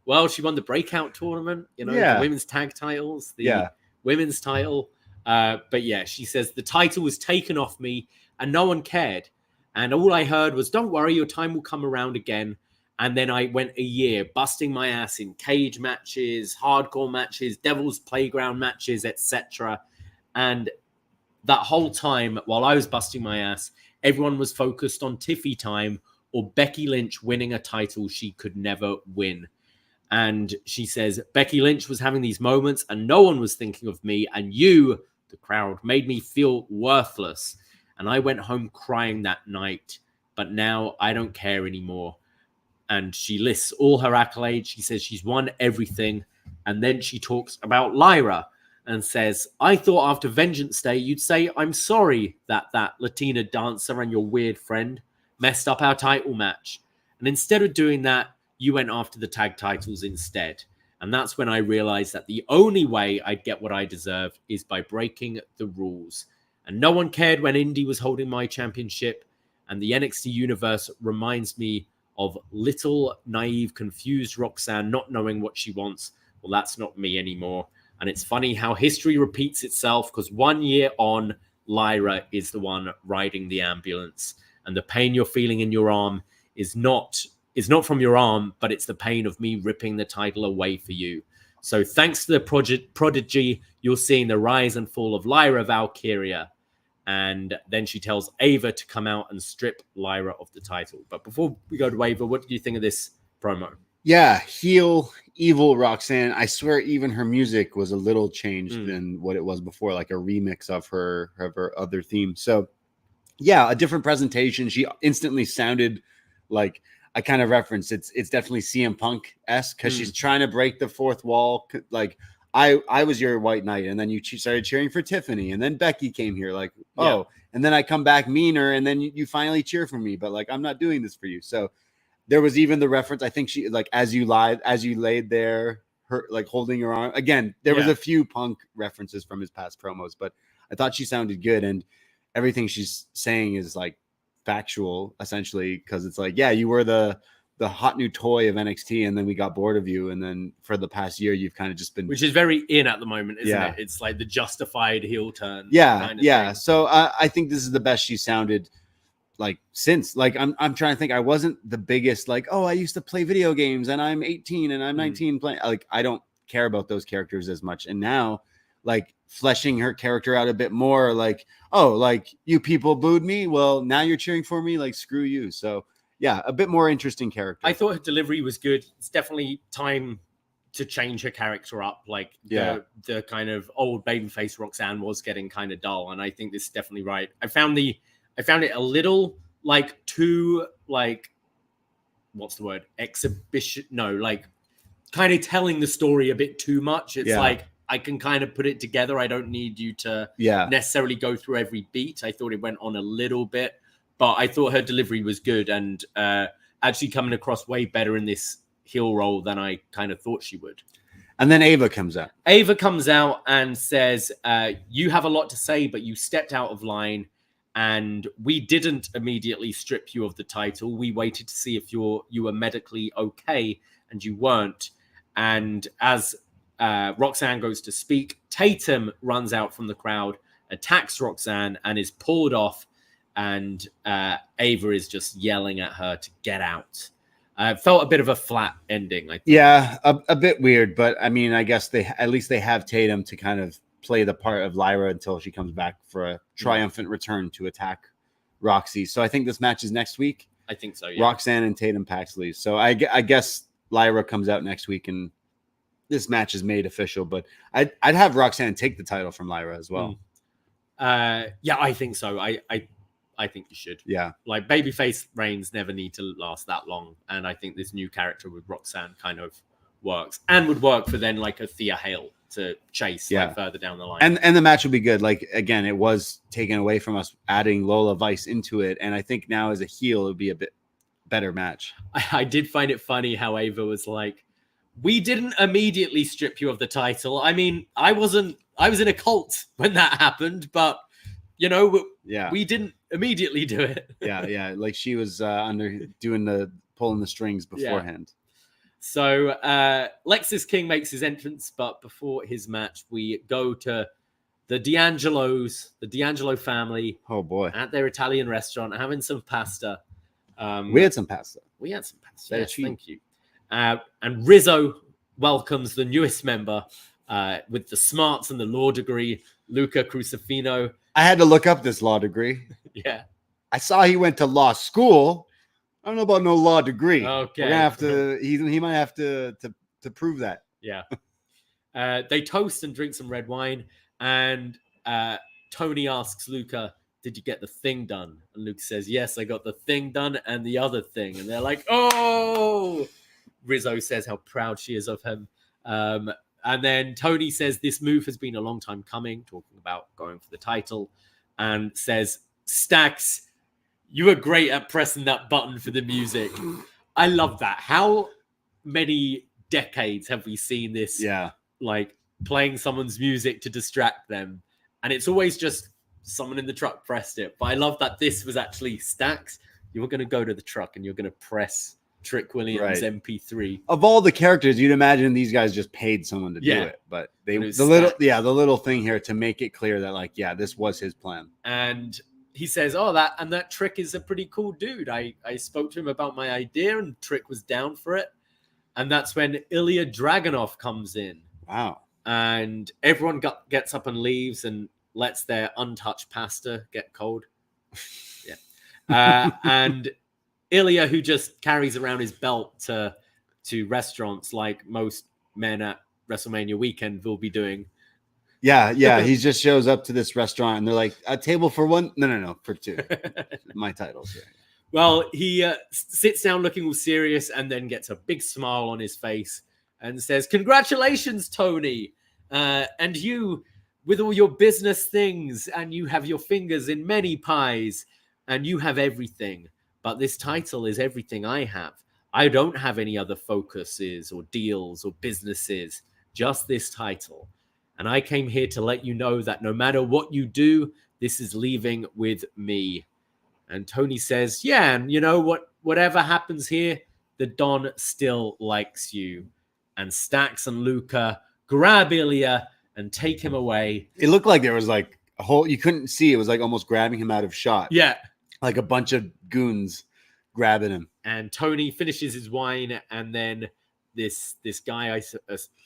Well, she won the breakout tournament, the women's tag titles, the women's title. But yeah, she says the title was taken off me and no one cared. And all I heard was, don't worry, your time will come around again. And then I went a year busting my ass in cage matches, hardcore matches, Devil's Playground matches, etc. And that whole time, while I was busting my ass, everyone was focused on Tiffy time or Becky Lynch winning a title she could never win. And she says, Becky Lynch was having these moments and no one was thinking of me. And you, the crowd, made me feel worthless. And I went home crying that night. But now I don't care anymore. And she lists all her accolades. She says she's won everything. And then she talks about Lyra and says, I thought after Vengeance Day, you'd say, I'm sorry that Latina dancer and your weird friend messed up our title match. And instead of doing that, you went after the tag titles instead. And that's when I realized that the only way I'd get what I deserve is by breaking the rules. And no one cared when Indy was holding my championship. And the NXT universe reminds me of little, naive, confused Roxanne not knowing what she wants. Well, that's not me anymore. And it's funny how history repeats itself, because 1 year on, Lyra is the one riding the ambulance. And the pain you're feeling in your arm is not from your arm, but it's the pain of me ripping the title away for you. So thanks to the prodigy, you're seeing the rise and fall of Lyra Valkyria. And then she tells Ava to come out and strip Lyra of the title. But before we go to Ava, what do you think of this promo? Yeah, heel, evil Roxanne. I swear even her music was a little changed than what it was before, like a remix of her other theme. So yeah, a different presentation. She instantly sounded like, I kind of referenced it's definitely CM Punk-esque because she's trying to break the fourth wall. Like I was your white knight, and then you started cheering for Tiffany, and then Becky came here, like, and then I come back meaner, and then you finally cheer for me, but like I'm not doing this for you. So there was even the reference. I think she like as you laid there, her like holding your arm again. There was a few Punk references from his past promos, but I thought she sounded good, and everything she's saying is like factual essentially because it's like, yeah, you were the hot new toy of NXT, and then we got bored of you, and then for the past year you've kind of just been, which is very in at the moment, isn't it? It's like the justified heel turn. Kind of thing. So I think this is the best she sounded like since. Like I'm trying to think. I wasn't the biggest like, oh, I used to play video games and I'm 18 and I'm 19 playing. Like I don't care about those characters as much, and now like fleshing her character out a bit more, like, oh, like you people booed me, well now you're cheering for me, like screw you. So yeah, a bit more interesting character. I thought her delivery was good. It's definitely time to change her character up. Like the kind of old babyface Roxanne was getting kind of dull, and I think this is definitely right. I found it a little like too like, what's the word? Exhibition? No, like kind of telling the story a bit too much. It's like I can kind of put it together. I don't need you to necessarily go through every beat. I thought it went on a little bit. But I thought her delivery was good and actually coming across way better in this heel role than I kind of thought she would. And then Ava comes out. Ava comes out and says, you have a lot to say, but you stepped out of line and we didn't immediately strip you of the title. We waited to see if you were medically okay, and you weren't. And as Roxanne goes to speak, Tatum runs out from the crowd, attacks Roxanne, and is pulled off. And Ava is just yelling at her to get out. Felt a bit of a flat ending, I think. Yeah, a bit weird, but I mean, I guess they have Tatum to kind of play the part of Lyra until she comes back for a triumphant return to attack Roxy. So I think this match is next week. I think so, yeah. Roxanne and Tatum Paxley. So I guess Lyra comes out next week and this match is made official, but I'd have Roxanne take the title from Lyra as well. Yeah, I think so. I think you should. Yeah. Like babyface reigns never need to last that long. And I think this new character with Roxanne kind of works and would work for then like a Thea Hale to chase like further down the line. And the match will be good. Like, again, it was taken away from us adding Lola Vice into it. And I think now as a heel, it would be a bit better match. I did find it funny how Ava was like, we didn't immediately strip you of the title. I mean, I was in a cult when that happened, but you know, we didn't immediately do it. yeah. Like she was pulling the strings beforehand. Yeah. So Lexis King makes his entrance, but before his match, we go to the D'Angelo family. Oh boy, at their Italian restaurant, having some pasta. We had some pasta. Yes, thank you. And Rizzo welcomes the newest member with the smarts and the law degree, Luca Crucifino. I had to look up this law degree. Yeah. I saw he went to law school. I don't know about no law degree. Okay. We're gonna have to, he might have to prove that. Yeah. They toast and drink some red wine. And Tony asks Luca, did you get the thing done? And Luke says, yes, I got the thing done and the other thing. And they're like, oh! Rizzo says how proud she is of him. And then Tony says this move has been a long time coming, talking about going for the title, and says, Stacks, you were great at pressing that button for the music. I love that. How many decades have we seen this? Yeah. Like playing someone's music to distract them. And it's always just someone in the truck pressed it. But I love that this was actually Stacks. You were going to go to the truck and you're going to press Trick Williams MP3. Of all the characters, you'd imagine these guys just paid someone to do it, but the little thing here to make it clear that like, yeah, this was his plan. And he says, that Trick is a pretty cool dude. I spoke to him about my idea and Trick was down for it. And that's when Ilja Dragunov comes in. Wow. And everyone gets up and leaves, and lets their untouched pasta get cold. Yeah. And Ilja, who just carries around his belt to restaurants like most men at WrestleMania weekend will be doing. Yeah. He just shows up to this restaurant and they're like, a table for one? No, for two. My title's here. Well, he sits down looking all serious and then gets a big smile on his face and says, "Congratulations, Tony. And you, with all your business things, and you have your fingers in many pies, and you have everything. But this title is everything I have. I don't have any other focuses or deals or businesses, just this title. And I came here to let you know that no matter what you do, this is leaving with me." And Tony says, "Yeah, and you know what? Whatever happens here, the Don still likes you." And Stax and Luca grab Ilja and take him away. It looked like there was like a whole, you couldn't see. It was like almost grabbing him out of shot. Yeah. Like a bunch of goons grabbing him. And Tony finishes his wine, and then this guy, I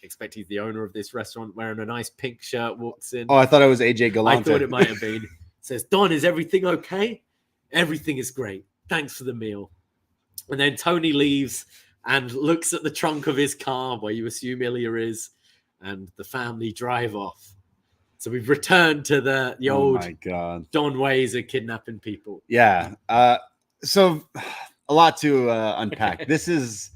expect he's the owner of this restaurant, wearing a nice pink shirt, walks in. Oh, I thought it was AJ Galante. I thought it might have been. Says, "Don, is everything okay?" "Everything is great. Thanks for the meal." And then Tony leaves and looks at the trunk of his car where you assume Ilja is, and the family drive off. So we've returned to the old my God. Don ways of kidnapping people. Yeah. So a lot to unpack. This is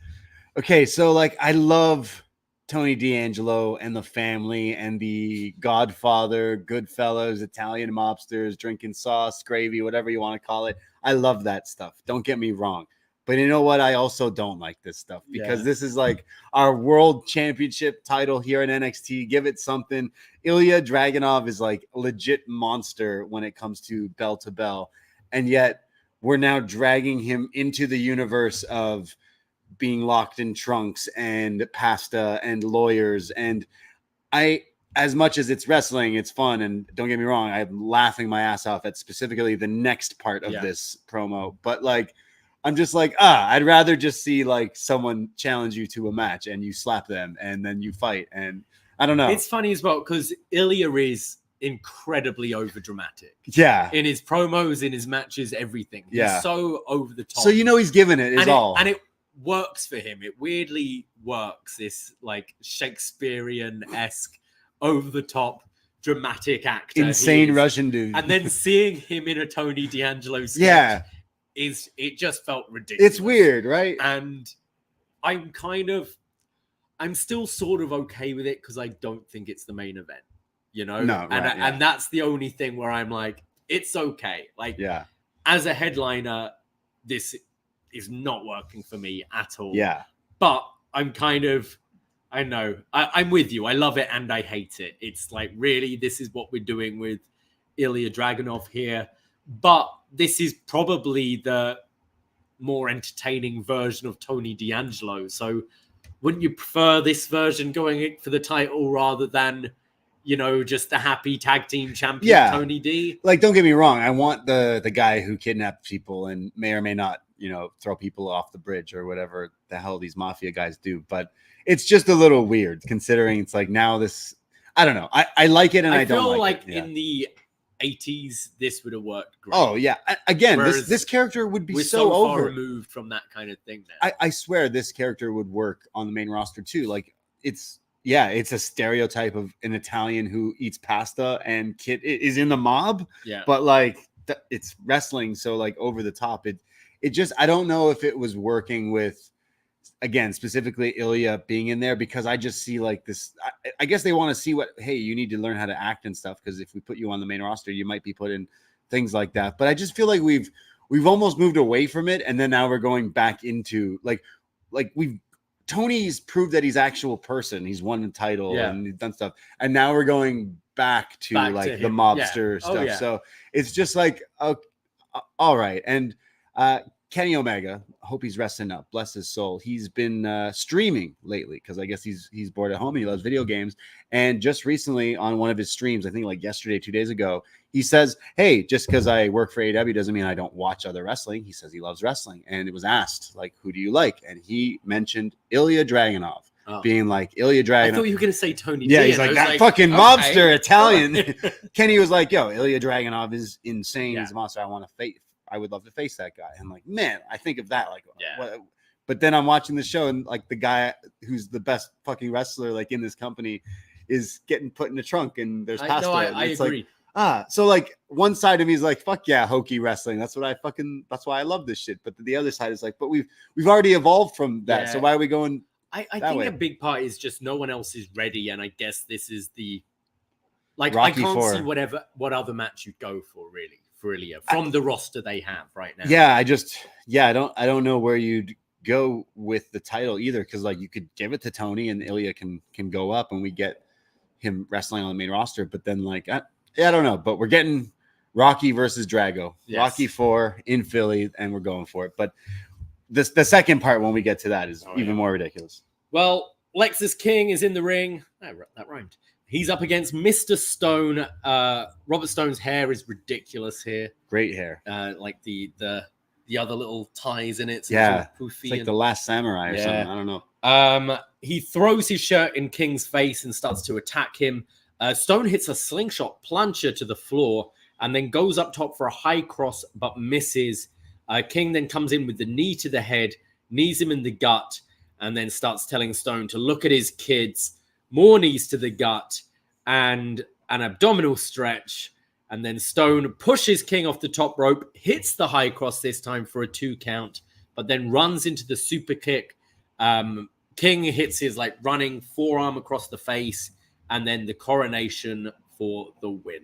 okay. So like, I love Tony D'Angelo and the family and the Godfather, Goodfellas, Italian mobsters, drinking sauce, gravy, whatever you want to call it. I love that stuff. Don't get me wrong. But you know what? I also don't like this stuff because this is like our world championship title here in NXT. Give it something. Ilja Dragunov is like a legit monster when it comes to bell to bell. And yet we're now dragging him into the universe of being locked in trunks and pasta and lawyers. And as much as it's wrestling, it's fun. And don't get me wrong, I'm laughing my ass off at specifically the next part of this promo. But like, I'm just like, I'd rather just see like someone challenge you to a match and you slap them and then you fight. And I don't know. It's funny as well because Ilja is incredibly overdramatic. Yeah. In his promos, in his matches, everything. He's so over the top. So you know he's giving it his all. And it works for him. It weirdly works. This like Shakespearean-esque, over the top, dramatic actor. Insane Russian dude. And then seeing him in a Tony D'Angelo sketch it just felt ridiculous. It's weird, right? And I'm still sort of okay with it because I don't think it's the main event, you know? No, and that's the only thing where I'm like, it's okay. Like, as a headliner, this is not working for me at all. Yeah. But I'm I know. I'm with you. I love it and I hate it. It's like, really, this is what we're doing with Ilja Dragunov here. But this is probably the more entertaining version of Tony D'Angelo. So wouldn't you prefer this version going for the title rather than, you know, just the happy tag team champion Tony D? Like, don't get me wrong. I want the guy who kidnapped people and may or may not, you know, throw people off the bridge or whatever the hell these mafia guys do. But it's just a little weird considering it's like now this, I don't know. I like it and I don't like it. In the 80s, this would have worked great. Oh yeah. Again, this character would be so far over. removed from that kind of thing now. I swear this character would work on the main roster too. Like it's a stereotype of an Italian who eats pasta and is in the mob. Yeah. But like it's wrestling, so like over the top. It just, I don't know if it was working with, again, specifically Ilja being in there, because I just see like this, I guess they want to see hey, you need to learn how to act and stuff. Cause if we put you on the main roster, you might be put in things like that. But I just feel like we've almost moved away from it. And then now we're going back into like Tony's proved that he's actual person. He's won the title and he's done stuff. And now we're going back to like the mobster stuff. So it's just like, all right. And, Kenny Omega, hope he's resting up. Bless his soul. He's been streaming lately because I guess he's bored at home. He loves video games. And just recently on one of his streams, I think like yesterday, 2 days ago, he says, hey, just because I work for AEW doesn't mean I don't watch other wrestling. He says he loves wrestling. And it was asked, like, who do you like? And he mentioned Ilja Dragunov. being like Ilja Dragunov. I thought you were going to say Tony. Yeah, D, he's like that fucking mobster Italian. Right. Kenny was like, "Yo, Ilja Dragunov is insane. Yeah. He's a monster. I would love to face that guy." And like, man, I think of that like, Yeah. But then I'm watching the show and like the guy who's the best fucking wrestler like in this company is getting put in the trunk and there's pasta. I agree. Like, so like one side of me is like, fuck yeah, hokey wrestling. That's why I love this shit. But the other side is like, but we've already evolved from that. Yeah. So why are we going? I think a big part is just no one else is ready. And I guess this is the, like, Rocky I can't 4. see what other match you'd go for really, for Ilja from the roster they have right now. Yeah. I don't know where you'd go with the title either. Cause like you could give it to Tony and Ilja can go up and we get him wrestling on the main roster. But then like, I don't know, but we're getting Rocky versus Drago, yes. Rocky 4 in Philly, and we're going for it. But the second part, when we get to that, is even more ridiculous. Well, Lexis King is in the ring. That rhymed. He's up against Mr. Stone. Robert Stone's hair is ridiculous here. Great hair. Like the other little ties in it. Yeah, it's like the Last Samurai or something. I don't know. He throws his shirt in King's face and starts to attack him. Stone hits a slingshot plancher to the floor and then goes up top for a high cross but misses. King then comes in with the knee to the head, knees him in the gut, and then starts telling Stone to look at his kids. More knees to the gut and an abdominal stretch. And then Stone pushes King off the top rope, hits the high cross this time for a 2 count, but then runs into the super kick. King hits his like running forearm across the face. And then the coronation for the win.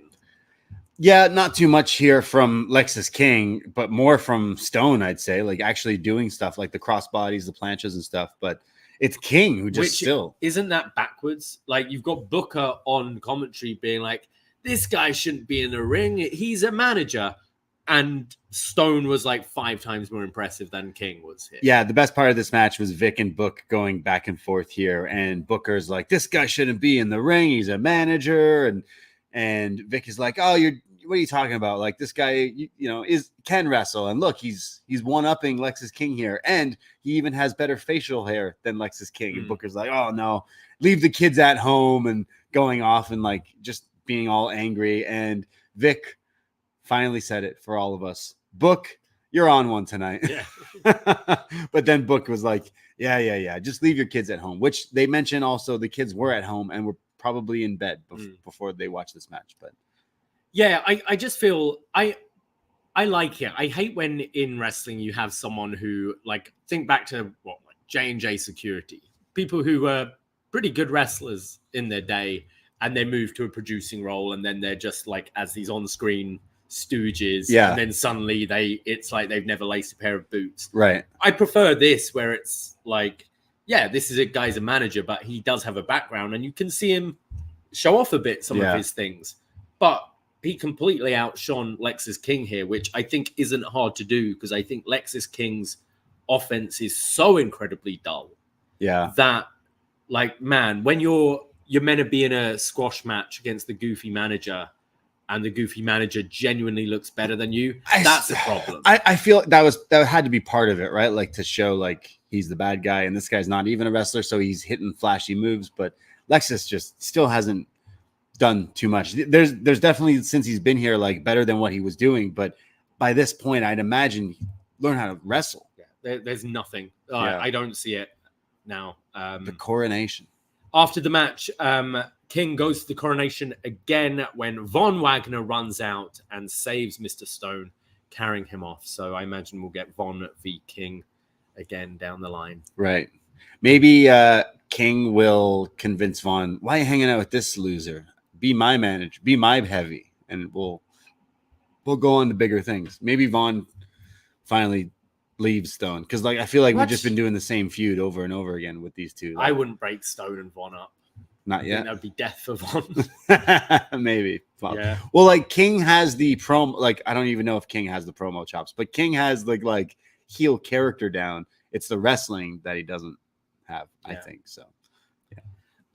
Yeah, not too much here from Lexis King, but more from Stone, I'd say. Like actually doing stuff like the crossbodies, the planches and stuff. But it's King who just still... Isn't that backwards? Like you've got Booker on commentary being like, this guy shouldn't be in the ring. He's a manager. And Stone was like 5 times more impressive than King was here. Yeah, the best part of this match was Vic and Book going back and forth here. And Booker's like, this guy shouldn't be in the ring. He's a manager. And Vic is like, oh, what are you talking about? Like this guy, can wrestle. And look, he's one-upping Lexis King here. And he even has better facial hair than Lexis King. And Booker's like, oh no, leave the kids at home and going off and like just being all angry. And Vic finally said it for all of us. Book, you're on one tonight. Yeah. But then Book was like, yeah. Just leave your kids at home, which they mentioned also the kids were at home and were probably in bed before they watched this match. But yeah, I just feel I like it. I hate when in wrestling you have someone who like think back to J&J Security, people who were pretty good wrestlers in their day and they move to a producing role and then they're just like as these on-screen stooges, and then suddenly it's like they've never laced a pair of boots. Right. I prefer this where it's like, this is a guy's a manager, but he does have a background and you can see him show off a bit some of his things. But he completely outshone Lexis King here, which I think isn't hard to do because I think Lexis King's offense is so incredibly dull. Yeah. That like, man, when you're meant to be in a squash match against the goofy manager and the goofy manager genuinely looks better than you, that's a problem. I feel that had to be part of it, right? Like to show like he's the bad guy and this guy's not even a wrestler, so he's hitting flashy moves. But Lexis just still hasn't done too much. There's definitely since he's been here like better than what he was doing, but by this point, I'd imagine he'd learn how to wrestle. Yeah, there's nothing. I don't see it now. The coronation. After the match, King goes to the coronation again when Von Wagner runs out and saves Mr. Stone, carrying him off. So I imagine we'll get Von v. King again down the line. Right. Maybe King will convince Von, why are you hanging out with this loser? Be my manager, be my heavy, and we'll go on to bigger things. Maybe Von finally leaves Stone because like I feel like we've just been doing the same feud over and over again with these two. I wouldn't break Stone and Von up. Not yet. That would be death for Von. Maybe. Well, like King has the promo. Like I don't even know if King has the promo chops, but King has like heel character down. It's the wrestling that he doesn't have. I think so.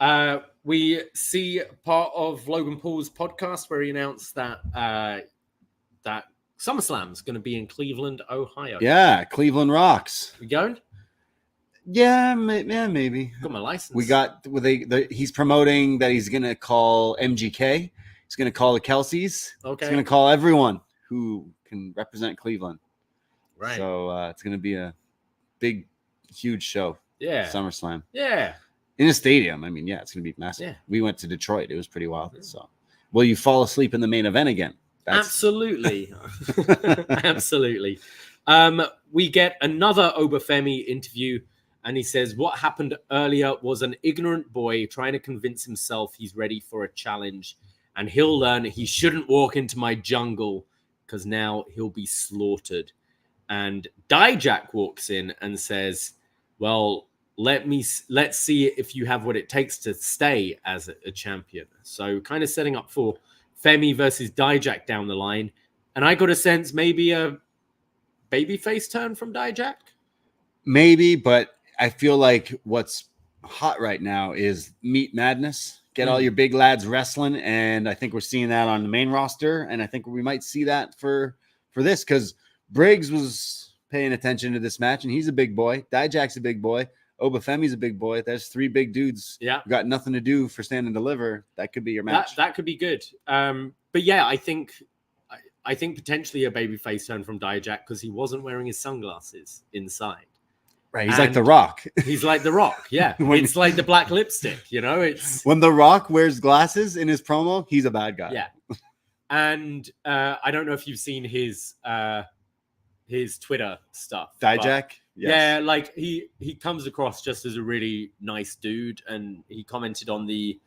Yeah. We see part of Logan Paul's podcast where he announced that that SummerSlam is going to be in Cleveland, Ohio. Yeah, Cleveland rocks. You going? Yeah, maybe. Got my license. We got he's promoting that he's gonna call MGK. He's gonna call the Kelseys. Okay. He's gonna call everyone who can represent Cleveland. Right. So it's gonna be a big, huge show. Yeah. SummerSlam. Yeah. In a stadium. I mean, yeah, it's gonna be massive. Yeah. We went to Detroit. It was pretty wild. So, will you fall asleep in the main event again? Absolutely. Absolutely. We get another Obafemi interview, and he says, what happened earlier was an ignorant boy trying to convince himself he's ready for a challenge, and he'll learn he shouldn't walk into my jungle because now he'll be slaughtered. And Dijak walks in and says, well, let's see if you have what it takes to stay as a champion. So kind of setting up for Femi versus Dijak down the line. And I got a sense maybe a babyface turn from Dijak. Maybe, but I feel like what's hot right now is Meat Madness. Get all your big lads wrestling, and I think we're seeing that on the main roster, and I think we might see that for this, because Briggs was paying attention to this match, and he's a big boy. Dijak's a big boy. Obafemi's a big boy. There's 3 big dudes. Yeah, who got nothing to do for Stand and Deliver. That could be your match. That could be good. But yeah, I think potentially a babyface turn from Dijak because he wasn't wearing his sunglasses inside. Right, he's like The Rock. He's like The Rock, yeah. It's like the black lipstick, It's when The Rock wears glasses in his promo, he's a bad guy. Yeah. And I don't know if you've seen his Twitter stuff. Dijak? Yes. Yeah, like he comes across just as a really nice dude, and he commented on the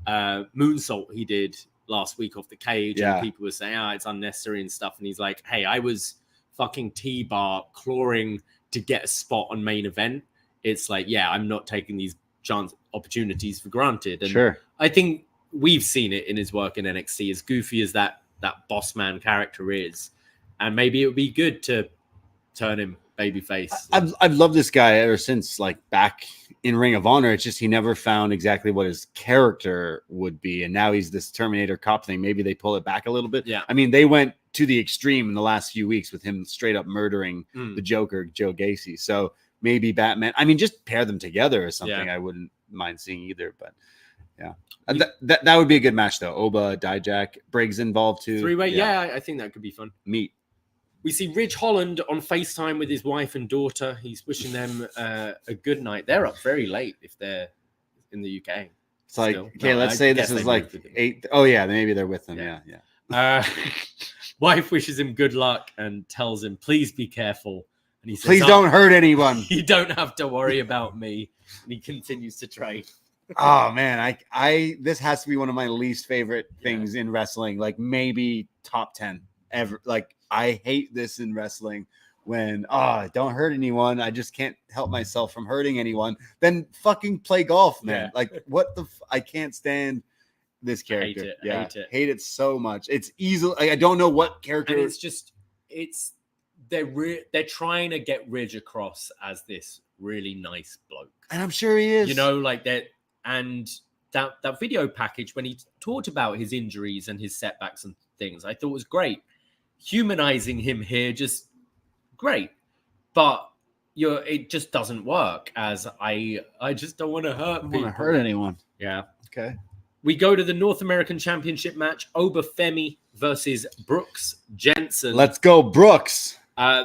moonsault he did last week off the cage, and people were saying, it's unnecessary and stuff, and he's like, hey, I was fucking T-bar clawing to get a spot on main event. It's like, I'm not taking these chance opportunities for granted. And sure. I think we've seen it in his work in NXT, as goofy as that boss man character is. And maybe it would be good to turn him babyface. I've loved this guy ever since, like, back in Ring of Honor. It's just he never found exactly what his character would be. And now he's this Terminator cop thing. Maybe they pull it back a little bit. Yeah. I mean, they went to the extreme in the last few weeks with him straight up murdering the Joker, Joe Gacy. So maybe Batman. I mean, just pair them together or something. I wouldn't mind seeing either. But yeah, that would be a good match though. Oba, Dijak, Briggs involved too. 3-way. Yeah, I think that could be fun. Meat. We see Ridge Holland on FaceTime with his wife and daughter. He's wishing them a good night. They're up very late if they're in the UK. It's like, okay, let's say this is like 8. Oh yeah, maybe they're with them. Yeah. Wife wishes him good luck and tells him, please be careful. And he says, please don't hurt anyone. You don't have to worry about me. And he continues to train. Oh man, I this has to be one of my least favorite things in wrestling. Like maybe top 10 ever. Like I hate this in wrestling when don't hurt anyone. I just can't help myself from hurting anyone. Then fucking play golf, man. Yeah. Like what the I can't stand this character. Hate it so much. It's easily I don't know what character. And it's just they're trying to get Ridge across as this really nice bloke, and I'm sure he is. Like that. And that video package when he talked about his injuries and his setbacks and things, I thought was great. Humanizing him here, just great. But it just doesn't work. As I just don't want to hurt people. I don't want to hurt anyone. Yeah. Okay. We go to the North American Championship match. Obafemi versus Brooks Jensen. Let's go, Brooks.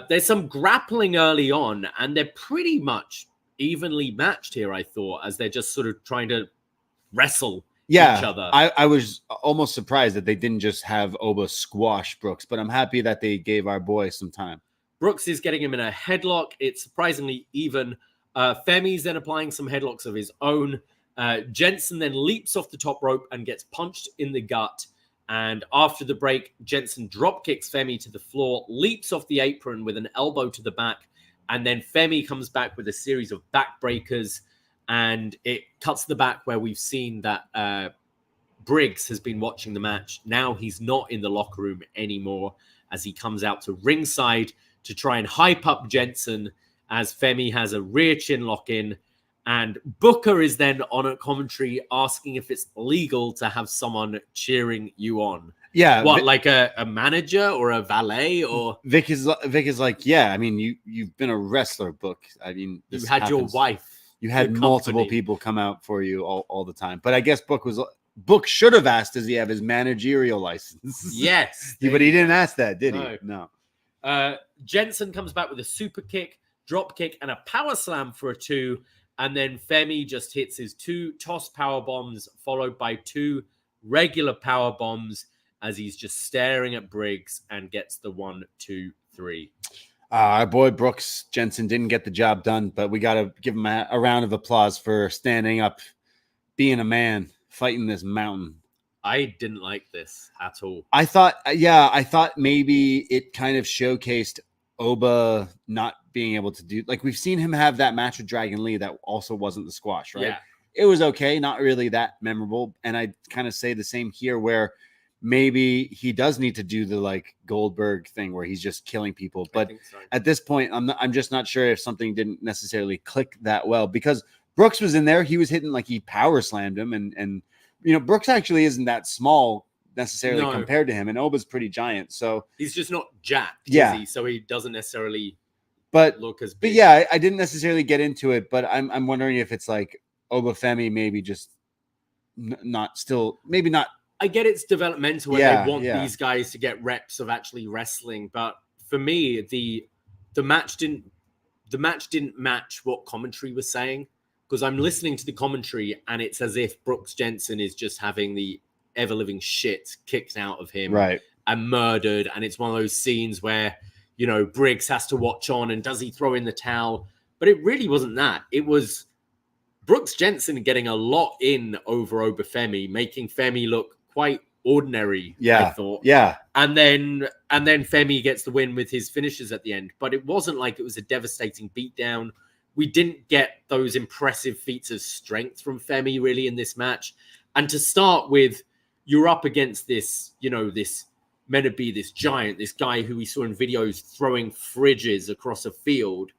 There's some grappling early on, and they're pretty much evenly matched here, I thought, as they're just sort of trying to wrestle each other. I was almost surprised that they didn't just have Oba squash Brooks, but I'm happy that they gave our boy some time. Brooks is getting him in a headlock. It's surprisingly even. Femi's then applying some headlocks of his own. Jensen then leaps off the top rope and gets punched in the gut. And after the break, Jensen drop kicks Femi to the floor, leaps off the apron with an elbow to the back. And then Femi comes back with a series of backbreakers. And it cuts to the back where we've seen that Briggs has been watching the match. Now he's not in the locker room anymore as he comes out to ringside to try and hype up Jensen as Femi has a rear chin lock in. And Booker is then on a commentary asking if it's legal to have someone cheering you on. Yeah. What, like a manager or a valet or Vic is like, yeah, I mean, you've been a wrestler, Book. I mean, you this had happens. your wife. You had your multiple company. people come out for you all the time. But I guess Book should have asked, does he have his managerial license? Yes. But he didn't ask that, did he? No. No. Jensen comes back with a super kick, drop kick, and a power slam for a 2. And then Femi just hits his 2 toss power bombs, followed by 2 regular power bombs as he's just staring at Briggs and gets the 1, 2, 3. Our boy Brooks Jensen didn't get the job done, but we got to give him a round of applause for standing up, being a man, fighting this mountain. I didn't like this at all. I thought maybe it kind of showcased Oba not being able to do, like, we've seen him have that match with Dragon Lee that also wasn't the squash, right? Yeah. It was okay, not really that memorable. And I kind of say the same here, where maybe he does need to do the like Goldberg thing where he's just killing people. But so. At this point, I'm just not sure if something didn't necessarily click that well, because Brooks was in there. He was hitting, like, he power slammed him, and Brooks actually isn't that small necessarily compared to him, and Oba's pretty giant. So he's just not jacked, yeah. Is he? So he doesn't necessarily look as big. But yeah, I didn't necessarily get into it, but I'm wondering if it's like Oba Femi maybe just maybe not. I get it's developmental and they want these guys to get reps of actually wrestling, but for me, the match didn't match what commentary was saying, because I'm listening to the commentary and it's as if Brooks Jensen is just having the ever-living shit kicked out of him, right, and murdered, and it's one of those scenes where Briggs has to watch on and does he throw in the towel? But it really wasn't that. It was Brooks Jensen getting a lot in over Femi, making Femi look quite ordinary, I thought. Yeah. And then Femi gets the win with his finishes at the end. But it wasn't like it was a devastating beatdown. We didn't get those impressive feats of strength from Femi really in this match. And to start with, you're up against this, this meant to be this giant, this guy who we saw in videos throwing fridges across a field,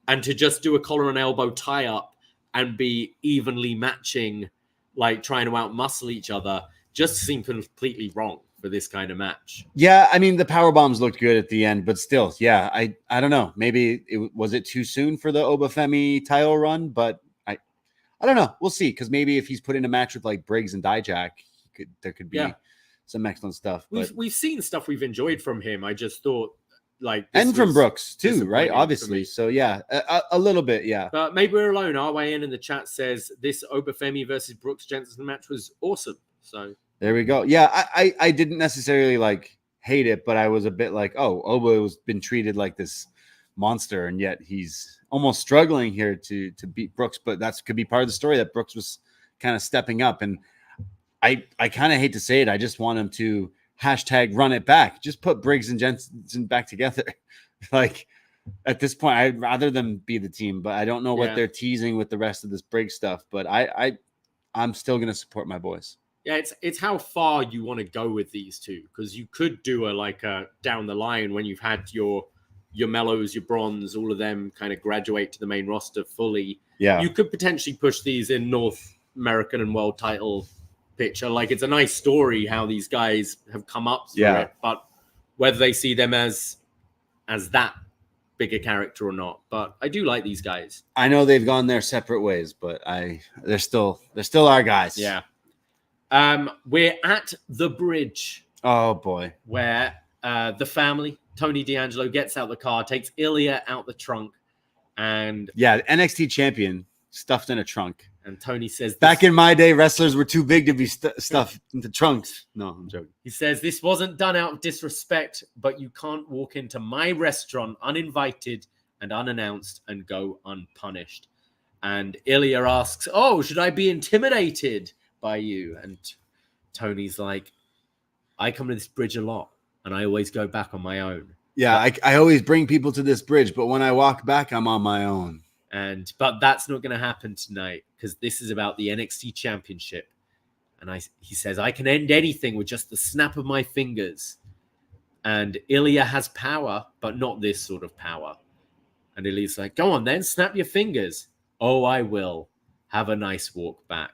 and to just do a collar and elbow tie up and be evenly matching, like trying to outmuscle each other, just seemed completely wrong for this kind of match. Yeah, I mean, the power bombs looked good at the end, but still, yeah, I don't know. Maybe was it too soon for the Oba Femi title run, but I don't know. We'll see, because maybe if he's put in a match with like Briggs and Dijak, there could be some excellent stuff. We've seen stuff we've enjoyed from him. I just thought, like, and from Brooks too, right? Obviously, so yeah, a little bit, yeah. But maybe we're alone. RYN in the chat says this Oba Femi versus Brooks Jensen match was awesome. So there we go. Yeah, I didn't necessarily like hate it, but I was a bit like, oh, Oba has been treated like this monster, and yet he's almost struggling here to beat Brooks. But that could be part of the story, that Brooks was kind of stepping up. And I kind of hate to say it, I just want him to #run it back. Just put Briggs and Jensen back together. Like, at this point, I'd rather them be the team, but I don't know what they're teasing with the rest of this Briggs stuff. But I'm still gonna support my boys. Yeah, it's how far you want to go with these two, because you could do a down the line when you've had your Melos, your Bronze, all of them kind of graduate to the main roster fully. Yeah, you could potentially push these in North American and world title picture. Like, it's a nice story how these guys have come up through it, but whether they see them as that bigger character or not. But I do like these guys. I know they've gone their separate ways, but they're still our guys. Yeah. We're at the bridge. Oh boy. Where the family, Tony D'Angelo, gets out the car, takes Ilja out the trunk, and NXT champion stuffed in a trunk. And Tony says, back in my day, wrestlers were too big to be stuffed into trunks. No, I'm joking. He says, this wasn't done out of disrespect, but you can't walk into my restaurant uninvited and unannounced and go unpunished. And Ilja asks, oh, should I be intimidated by you? And Tony's like, I come to this bridge a lot and I always go back on my own. Yeah, I always bring people to this bridge, but when I walk back, I'm on my own. But that's not going to happen tonight, because this is about the NXT Championship. And he says, I can end anything with just the snap of my fingers. And Ilja has power, but not this sort of power. And Ilja's like, go on then, snap your fingers. Oh, I will. Have a nice walk back.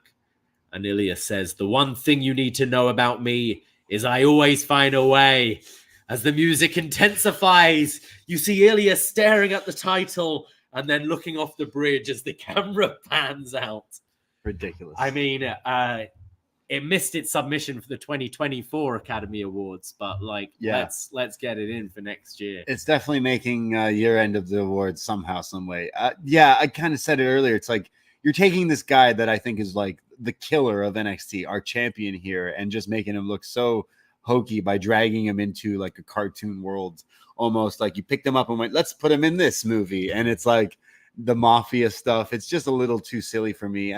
And Ilja says, the one thing you need to know about me is I always find a way. As the music intensifies, you see Ilja staring at the title and then looking off the bridge as the camera pans out. Ridiculous. I mean, it missed its submission for the 2024 Academy Awards, but like, let's get it in for next year. It's definitely making year end of the awards somehow, some way. I kind of said it earlier. It's like you're taking this guy that I think is like the killer of NXT, our champion here, and just making him look so hokey by dragging him into like a cartoon world, almost like you picked him up and went, let's put him in this movie. And it's like the mafia stuff. It's just a little too silly for me.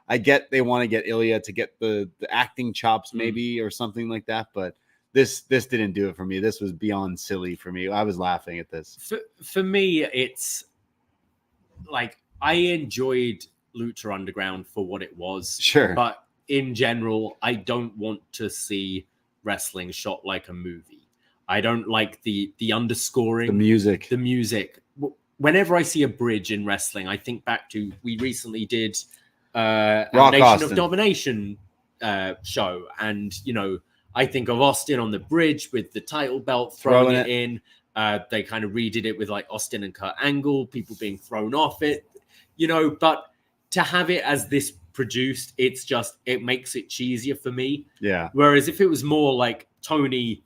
I get they want to get Ilja to get the acting chops maybe or something like that, but this didn't do it for me. This was beyond silly for me. I was laughing at this. For me, it's like I enjoyed Lucha Underground for what it was. Sure. But in general, I don't want to see wrestling shot like a movie. I don't like the underscoring. The music. Whenever I see a bridge in wrestling, I think back to, we recently did a Nation Austin. of Domination show, and I think of Austin on the bridge with the title belt, throwing it in. They kind of redid it with like Austin and Kurt Angle, people being thrown off it, but to have it as this produced, it makes it cheesier for me. Yeah. Whereas if it was more like Tony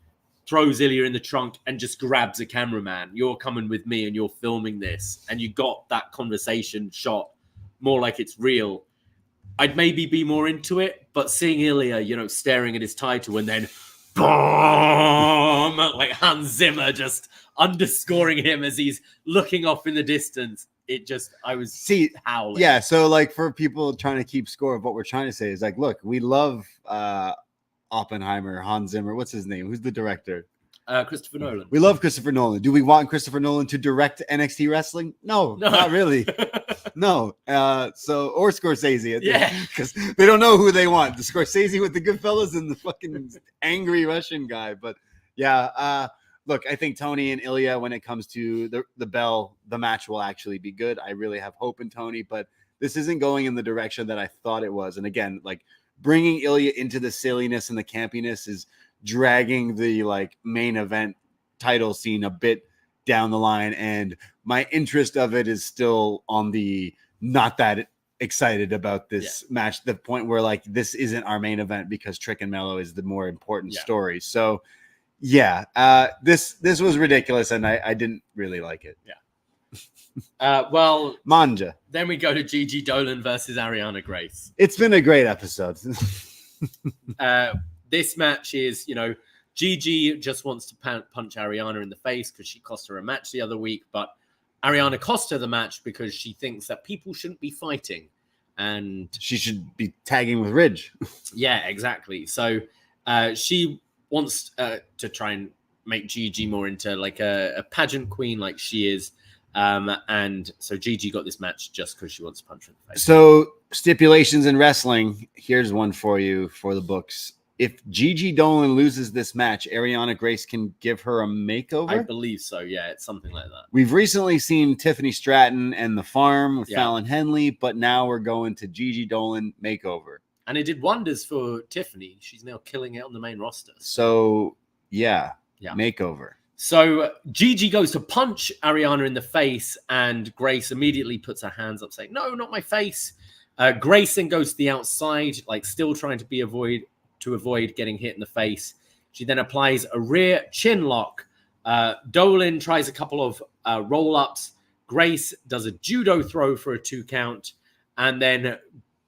throws Ilja in the trunk and just grabs a cameraman, you're coming with me and you're filming this, and you got that conversation shot more like it's real, I'd maybe be more into it. But seeing Ilja, staring at his title and then boom, like Hans Zimmer just underscoring him as he's looking off in the distance, I was howling. Yeah, so like for people trying to keep score of what we're trying to say is like, look, we love Oppenheimer, Hans Zimmer. What's his name? Who's the director? Christopher Nolan. We love Christopher Nolan. Do we want Christopher Nolan to direct NXT wrestling? No. Not really. No. Or Scorsese. Because they don't know who they want. The Scorsese with the Goodfellas and the fucking angry Russian guy. But yeah, look, I think Tony and Ilja, when it comes to the bell, the match will actually be good. I really have hope in Tony, but this isn't going in the direction that I thought it was. And again, like bringing Ilja into the silliness and the campiness is dragging the like main event title scene a bit down the line. And my interest of it is still on the not that excited about this match, the point where like this isn't our main event because Trick and Melo is the more important story. So yeah, this was ridiculous, and I didn't really like it. Yeah. Well, Manja. Then we go to Gigi Dolin versus Arianna Grace. It's been a great episode. This match is, Gigi just wants to punch Arianna in the face because she cost her a match the other week, but Arianna cost her the match because she thinks that people shouldn't be fighting, and she should be tagging with Ridge. Yeah, exactly. So she wants to try and make Gigi more into like a pageant queen like she is. And so Gigi got this match just because she wants to punch her in the face. So stipulations in wrestling, here's one for you for the books. If Gigi Dolin loses this match, Arianna Grace can give her a makeover? I believe so, yeah. It's something like that. We've recently seen Tiffany Stratton and The Farm with Fallon Henley, but now we're going to Gigi Dolin makeover. And it did wonders for Tiffany. She's now killing it on the main roster. So, yeah. Makeover. So Gigi goes to punch Arianna in the face, and Grace immediately puts her hands up saying, no, not my face. Grace then goes to the outside, like still trying to avoid getting hit in the face. She then applies a rear chin lock. Dolin tries a couple of roll-ups. Grace does a judo throw for a 2 count, and then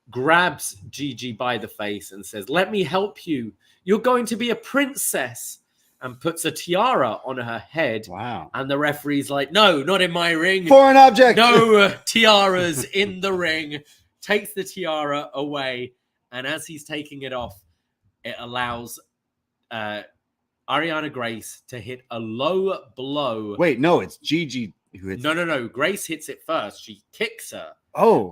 grabs Gigi by the face and says, let me help you. You're going to be a princess. And puts a tiara on her head. Wow. And the referee's like, no, not in my ring. Foreign object. No tiaras in the ring. Takes the tiara away. And as he's taking it off, it allows Arianna Grace to hit a low blow. Wait, no, it's Gigi who hits it. No. Grace hits it first. She kicks her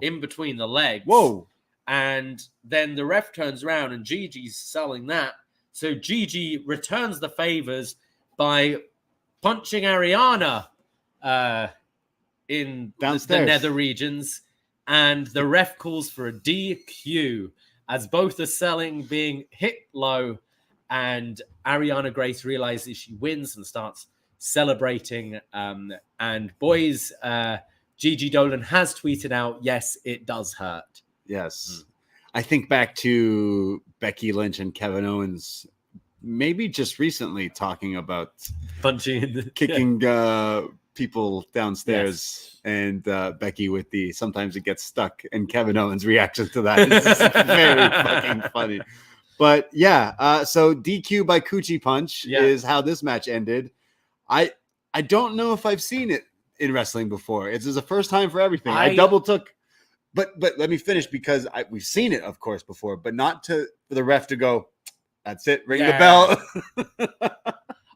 in between the legs. Whoa. And then the ref turns around and Gigi's selling that. So Gigi returns the favors by punching Arianna in the nether regions, and the ref calls for a DQ as both are selling being hit low, And Arianna Grace realizes she wins and starts celebrating. And boys, Gigi Dolin has tweeted out, yes, it does hurt. Yes. I think back to Becky Lynch and Kevin Owens, maybe just recently talking about kicking people downstairs, and Becky with the sometimes it gets stuck, and Kevin Owens' reaction to that is very fucking funny. But yeah, so DQ by Coochie Punch is how this match ended. I don't know if I've seen it in wrestling before. It's a first time for everything. I double took, but let me finish, because we've seen it, of course, before, but not for the ref to go, that's it, ring the bell.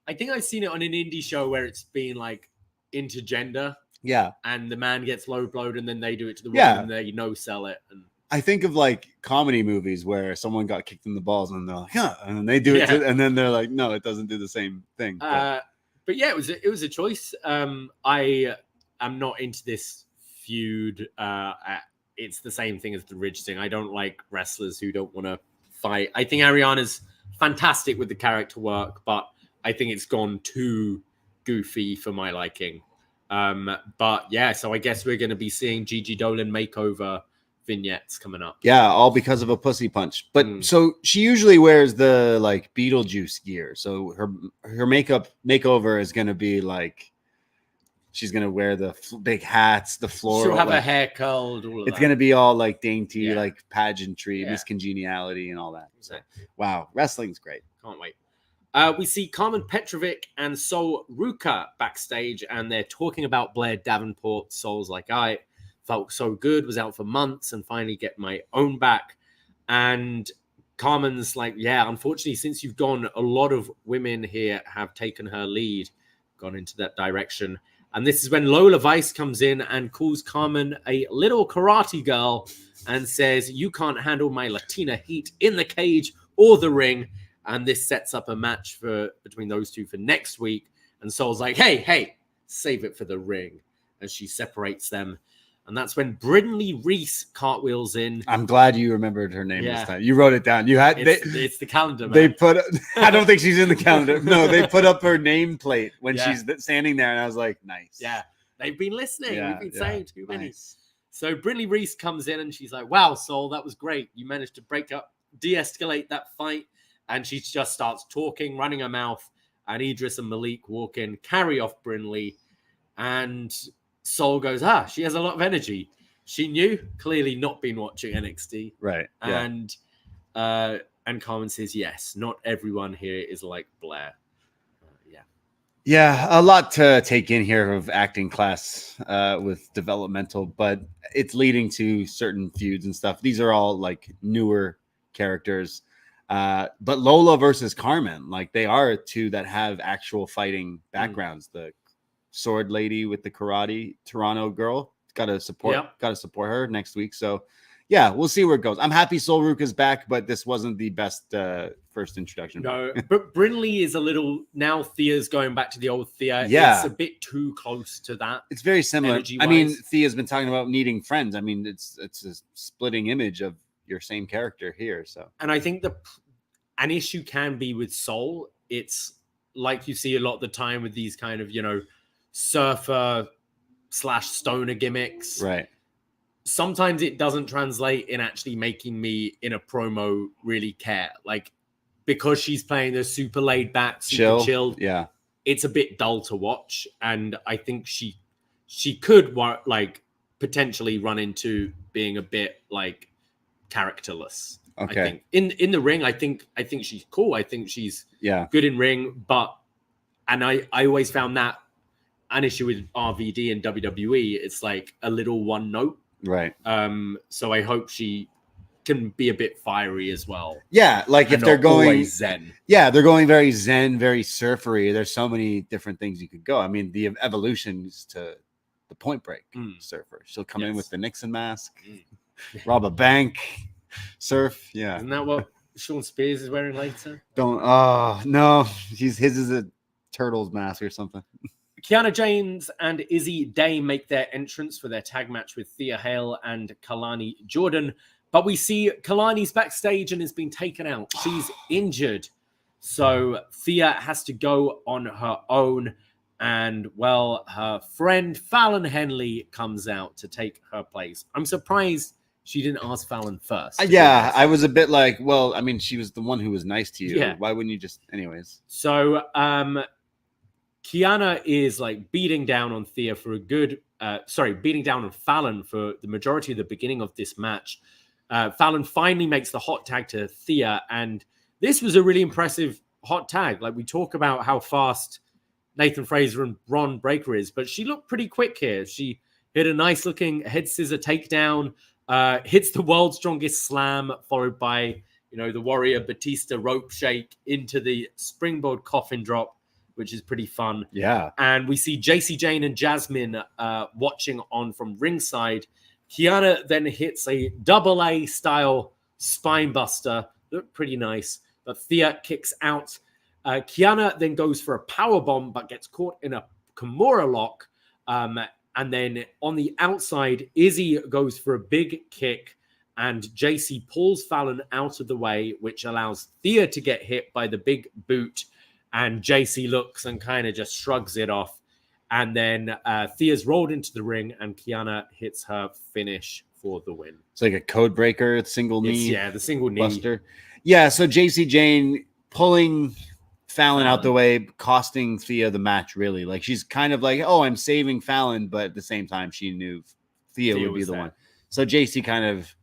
I think I've seen it on an indie show where it's been like intergender. Yeah. And the man gets low blowed and then they do it to the woman and they no-sell it. And I think of like comedy movies where someone got kicked in the balls and they're like, yeah, and then they do it and then they're like, no, it doesn't do the same thing. But yeah, it was a choice. I am not into this feud. It's the same thing as the Ridge thing. I don't like wrestlers who don't want to fight. I think Ariana's fantastic with the character work, but I think it's gone too goofy for my liking. But yeah, so I guess we're going to be seeing Gigi Dolin makeover vignettes coming up. Yeah, all because of a pussy punch. But so she usually wears the like Beetlejuice gear. So her makeover is going to be like, she's going to wear the big hats, the floor. She'll have her hair curled. It's going to be all like dainty, like pageantry, miscongeniality and all that. So, wow, wrestling's great. Can't wait. We see Carmen Petrovic and Sol Ruka backstage, and they're talking about Blair Davenport. Sol's like, I felt so good, was out for months, and finally get my own back. And Carmen's like, yeah, unfortunately, since you've gone, a lot of women here have taken her lead, gone into that direction. And this is when Lola Vice comes in and calls Carmen a little karate girl and says, you can't handle my Latina heat in the cage or the ring. And this sets up a match between those two for next week. And Sol's like, hey, save it for the ring. And she separates them. And that's when Brindley Reese cartwheels in. I'm glad you remembered her name this time. You wrote it down. It's the calendar, man. They I don't think she's in the calendar. No, they put up her nameplate when she's standing there. And I was like, nice. Yeah, they've been listening. We've been saying too many. Nice. So Brindley Reese comes in and she's like, wow, Sol, that was great. You managed to de-escalate that fight. And she just starts talking, running her mouth. And Idris and Malik walk in, carry off Brindley. And Sol goes, she has a lot of energy. She knew, clearly not been watching NXT. Right. And Carmen says, yes, not everyone here is like Blair. Yeah, a lot to take in here of acting class with developmental, but it's leading to certain feuds and stuff. These are all like newer characters. But Lola versus Carmen, like they are two that have actual fighting backgrounds. The sword lady with the karate Toronto girl, gotta support her next week. So yeah, we'll see where it goes. I'm happy Sol Ruka's back, but this wasn't the best first introduction. No, but Brindley is a little, now Thea's going back to the old Thea. Yeah, it's a bit too close to that. It's very similar. I mean, Thea's been talking about needing friends. I mean, it's a splitting image of your same character here. So, and I think an issue can be with Sol. It's like you see a lot of the time with these kind of, surfer / stoner gimmicks. Right. Sometimes it doesn't translate in actually making me in a promo really care. Like, because she's playing the super laid back, super chilled. Yeah. It's a bit dull to watch. And I think she could like potentially run into being a bit like characterless. Okay. I think in the ring, I think she's cool. I think she's good in ring, and I always found that an issue with RVD and WWE. It's like a little one note. Right. So I hope she can be a bit fiery as well. Yeah, like if they're going zen. Yeah, they're going very zen, very surfery. There's so many different things you could go. I mean, the evolutions to the Point Break surfer. She'll come in with the Nixon mask, rob a bank. Surf, yeah. Isn't that what Shawn Spears is wearing later? No. His is a turtle's mask or something. Kiana James and Izzy Day make their entrance for their tag match with Thea Hale and Kalani Jordan. But we see Kalani's backstage and has been taken out. She's injured. So Thea has to go on her own. And, well, her friend Fallon Henley comes out to take her place. I'm surprised she didn't ask Fallon first. Yeah, I was a bit like, well, I mean, she was the one who was nice to you. Yeah. Why wouldn't you just... Anyways. So Kiana is like beating down on Thea for a good... beating down on Fallon for the majority of the beginning of this match. Fallon finally makes the hot tag to Thea. And this was a really impressive hot tag. Like, we talk about how fast Nathan Fraser and Bron Breakker is, but she looked pretty quick here. She hit a nice looking head scissor takedown, hits the world's strongest slam, followed by, the Warrior Batista rope shake into the springboard coffin drop, which is pretty fun. Yeah. And we see JC Jane and Jasmine watching on from ringside. Kiana then hits a double A style spine buster. Looked pretty nice, but Thea kicks out. Kiana then goes for a power bomb, but gets caught in a Kimura lock. And then on the outside, Izzy goes for a big kick, and JC pulls Fallon out of the way, which allows Thea to get hit by the big boot. And JC looks and kind of just shrugs it off. And then Thea's rolled into the ring, and Kiana hits her finish for the win. It's like a code breaker, single knee. Yeah, the single knee. Buster. Yeah, so JC Jane pulling Fallon out the way, costing Thea the match, really. Like, she's kind of like, oh, I'm saving Fallon, but at the same time, she knew Thea would be the one. So JC kind of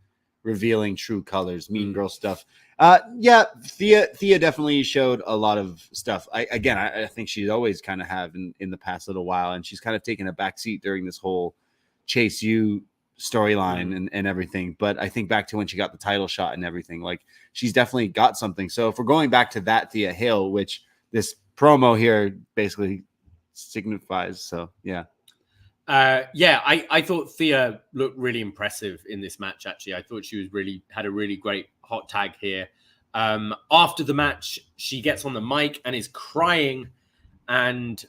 revealing true colors, mean girl stuff. Yeah, Thea definitely showed a lot of stuff. I think she's always kind of have in the past little while, and she's kind of taken a backseat during this whole Chase U storyline and everything. But I think back to when she got the title shot and everything, like, she's definitely got something. So if we're going back to that Thea Hale, which this promo here basically signifies, so yeah. I thought Thea looked really impressive in this match, actually. I thought she was had a really great hot tag here. After the match, she gets on the mic and is crying, and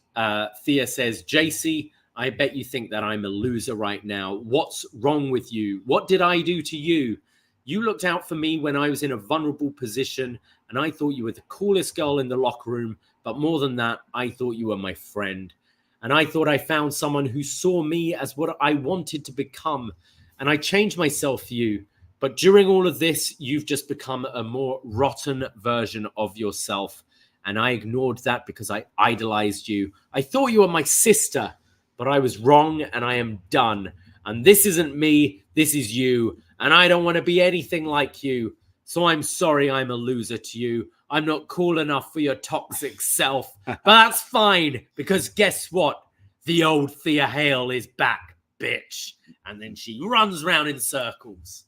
Thea says, JC, I bet you think that I'm a loser right now. What's wrong with you? What did I do to you? You looked out for me when I was in a vulnerable position, and I thought you were the coolest girl in the locker room. But more than that, I thought you were my friend. And I thought I found someone who saw me as what I wanted to become. And I changed myself for you. But during all of this, you've just become a more rotten version of yourself. And I ignored that because I idolized you. I thought you were my sister, but I was wrong, and I am done. And this isn't me, this is you. And I don't want to be anything like you. So I'm sorry I'm a loser to you. I'm not cool enough for your toxic self. But that's fine, because guess what? The old Thea Hale is back, bitch. And then she runs round in circles.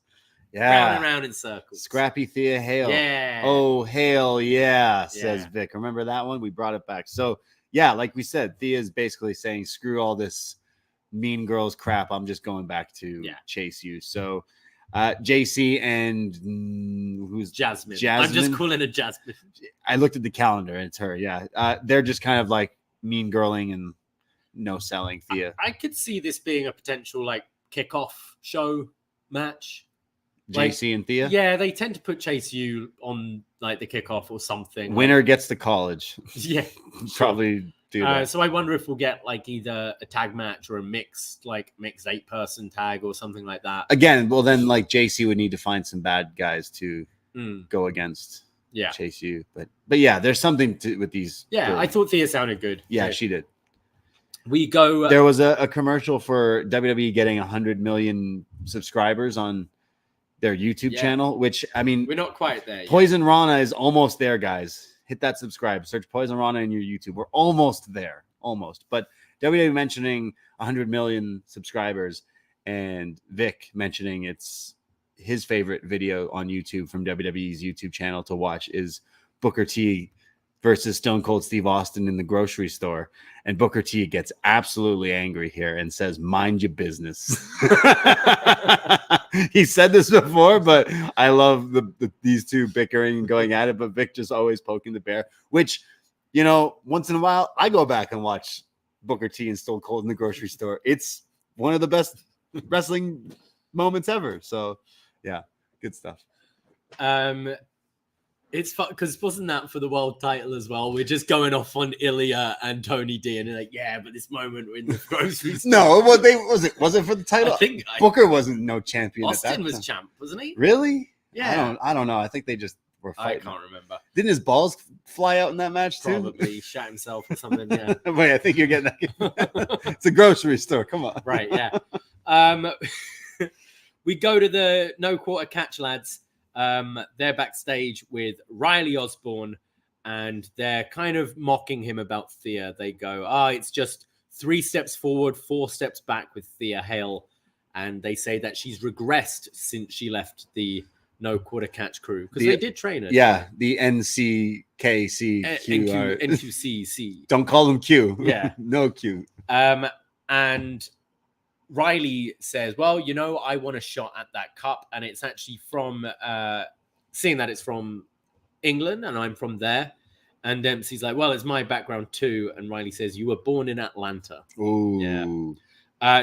Yeah. Round and round in circles. Scrappy Thea Hale. Yeah. Oh, Hale, yeah, says Vic. Remember that one? We brought it back. So, yeah, like we said, Thea's basically saying, screw all this mean girls crap. I'm just going back to Chase U. So, JC and who's Jasmine? I'm just calling her Jasmine. I looked at the calendar and it's her. Yeah. They're just kind of like mean girling and no selling Thea. I could see this being a potential like kickoff show match. JC and Thea? Yeah, they tend to put Chase U on like the kickoff or something. Winner gets to college. Yeah. Probably do that. So I wonder if we'll get like either a tag match or a mixed 8-person tag or something like that. Again, well then like JC would need to find some bad guys to go against Chase U. But yeah, there's something with these. Yeah, girls. I thought Thea sounded good. Yeah, she did. We go. There was a commercial for WWE getting 100 million subscribers on their YouTube channel, which, I mean, we're not quite there yet. Poisonrana is almost there, guys. Hit that subscribe. Search Poisonrana in your YouTube. We're almost there. Almost. But WWE mentioning 100 million subscribers and Vic mentioning it's his favorite video on YouTube from WWE's YouTube channel to watch is Booker T versus Stone Cold Steve Austin in the grocery store. And Booker T gets absolutely angry here and says, mind your business. He said this before, but I love these two bickering and going at it. But Vic just always poking the bear, which, once in a while, I go back and watch Booker T and Stone Cold in the grocery store. It's one of the best wrestling moments ever. So, yeah, good stuff. It's fun because wasn't that for the world title as well? We're just going off on Ilja and Tony D, and they're like, yeah, but this moment we're in the grocery store. No, was it for the title? I think Booker wasn't no champion. Austin at that was time. champ, wasn't he? Really? Yeah. I don't know. I think they just were I fighting. can't remember. Didn't his balls fly out in that match too? Probably shat himself or something. Yeah. Wait, I think you're getting that. It's a grocery store. Come on. Right. Yeah. We go to the no quarter catch lads. They're backstage with Riley Osborne, and they're kind of mocking him about Thea. They go, it's just 3 steps forward, 4 steps back with Thea Hale. And they say that she's regressed since she left the no quarter catch crew because they did train her. Yeah, the NCKCQ. NQCC. Don't call them Q. Yeah. No Q. And Riley says, well, I want a shot at that cup. And it's actually from, seeing that it's from England and I'm from there. And Dempsey's like, well, it's my background too. And Riley says, you were born in Atlanta. Ooh. Yeah.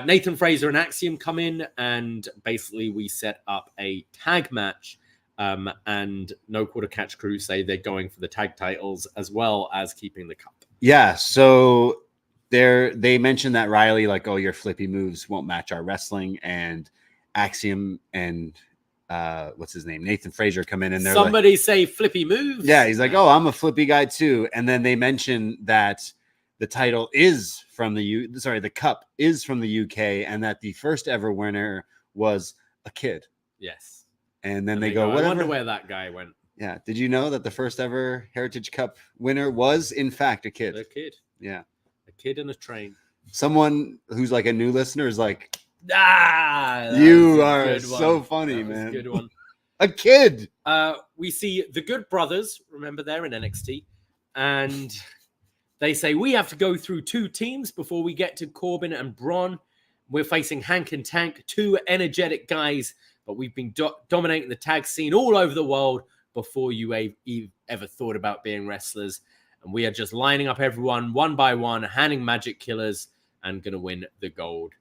Nathan Fraser and Axiom come in, and basically we set up a tag match. And no quarter catch crew say they're going for the tag titles as well as keeping the cup. Yeah. So they mentioned that Riley, like, oh, your flippy moves won't match our wrestling, and Axiom and what's his name, Nathan Fraser, come in and they're somebody say flippy moves. Yeah, he's like, oh, I'm a flippy guy too. And then they mention that the title is from the cup is from the UK, and that the first ever winner was a kid. Yes. And then they go, I whatever. wonder where that guy went. Yeah. Did you know that the first ever Heritage Cup winner was in fact a kid? A kid. Yeah. A kid in a train. Someone who's like a new listener is like, you are so funny, man. A good one. A kid. We see the Good Brothers. Remember, they're in NXT, and they say we have to go through 2 teams before we get to Corbin and Braun. We're facing Hank and Tank, 2 energetic guys, but we've been dominating the tag scene all over the world before you ever thought about being wrestlers. And we are just lining up everyone one by one, handing magic killers, and going to win the gold.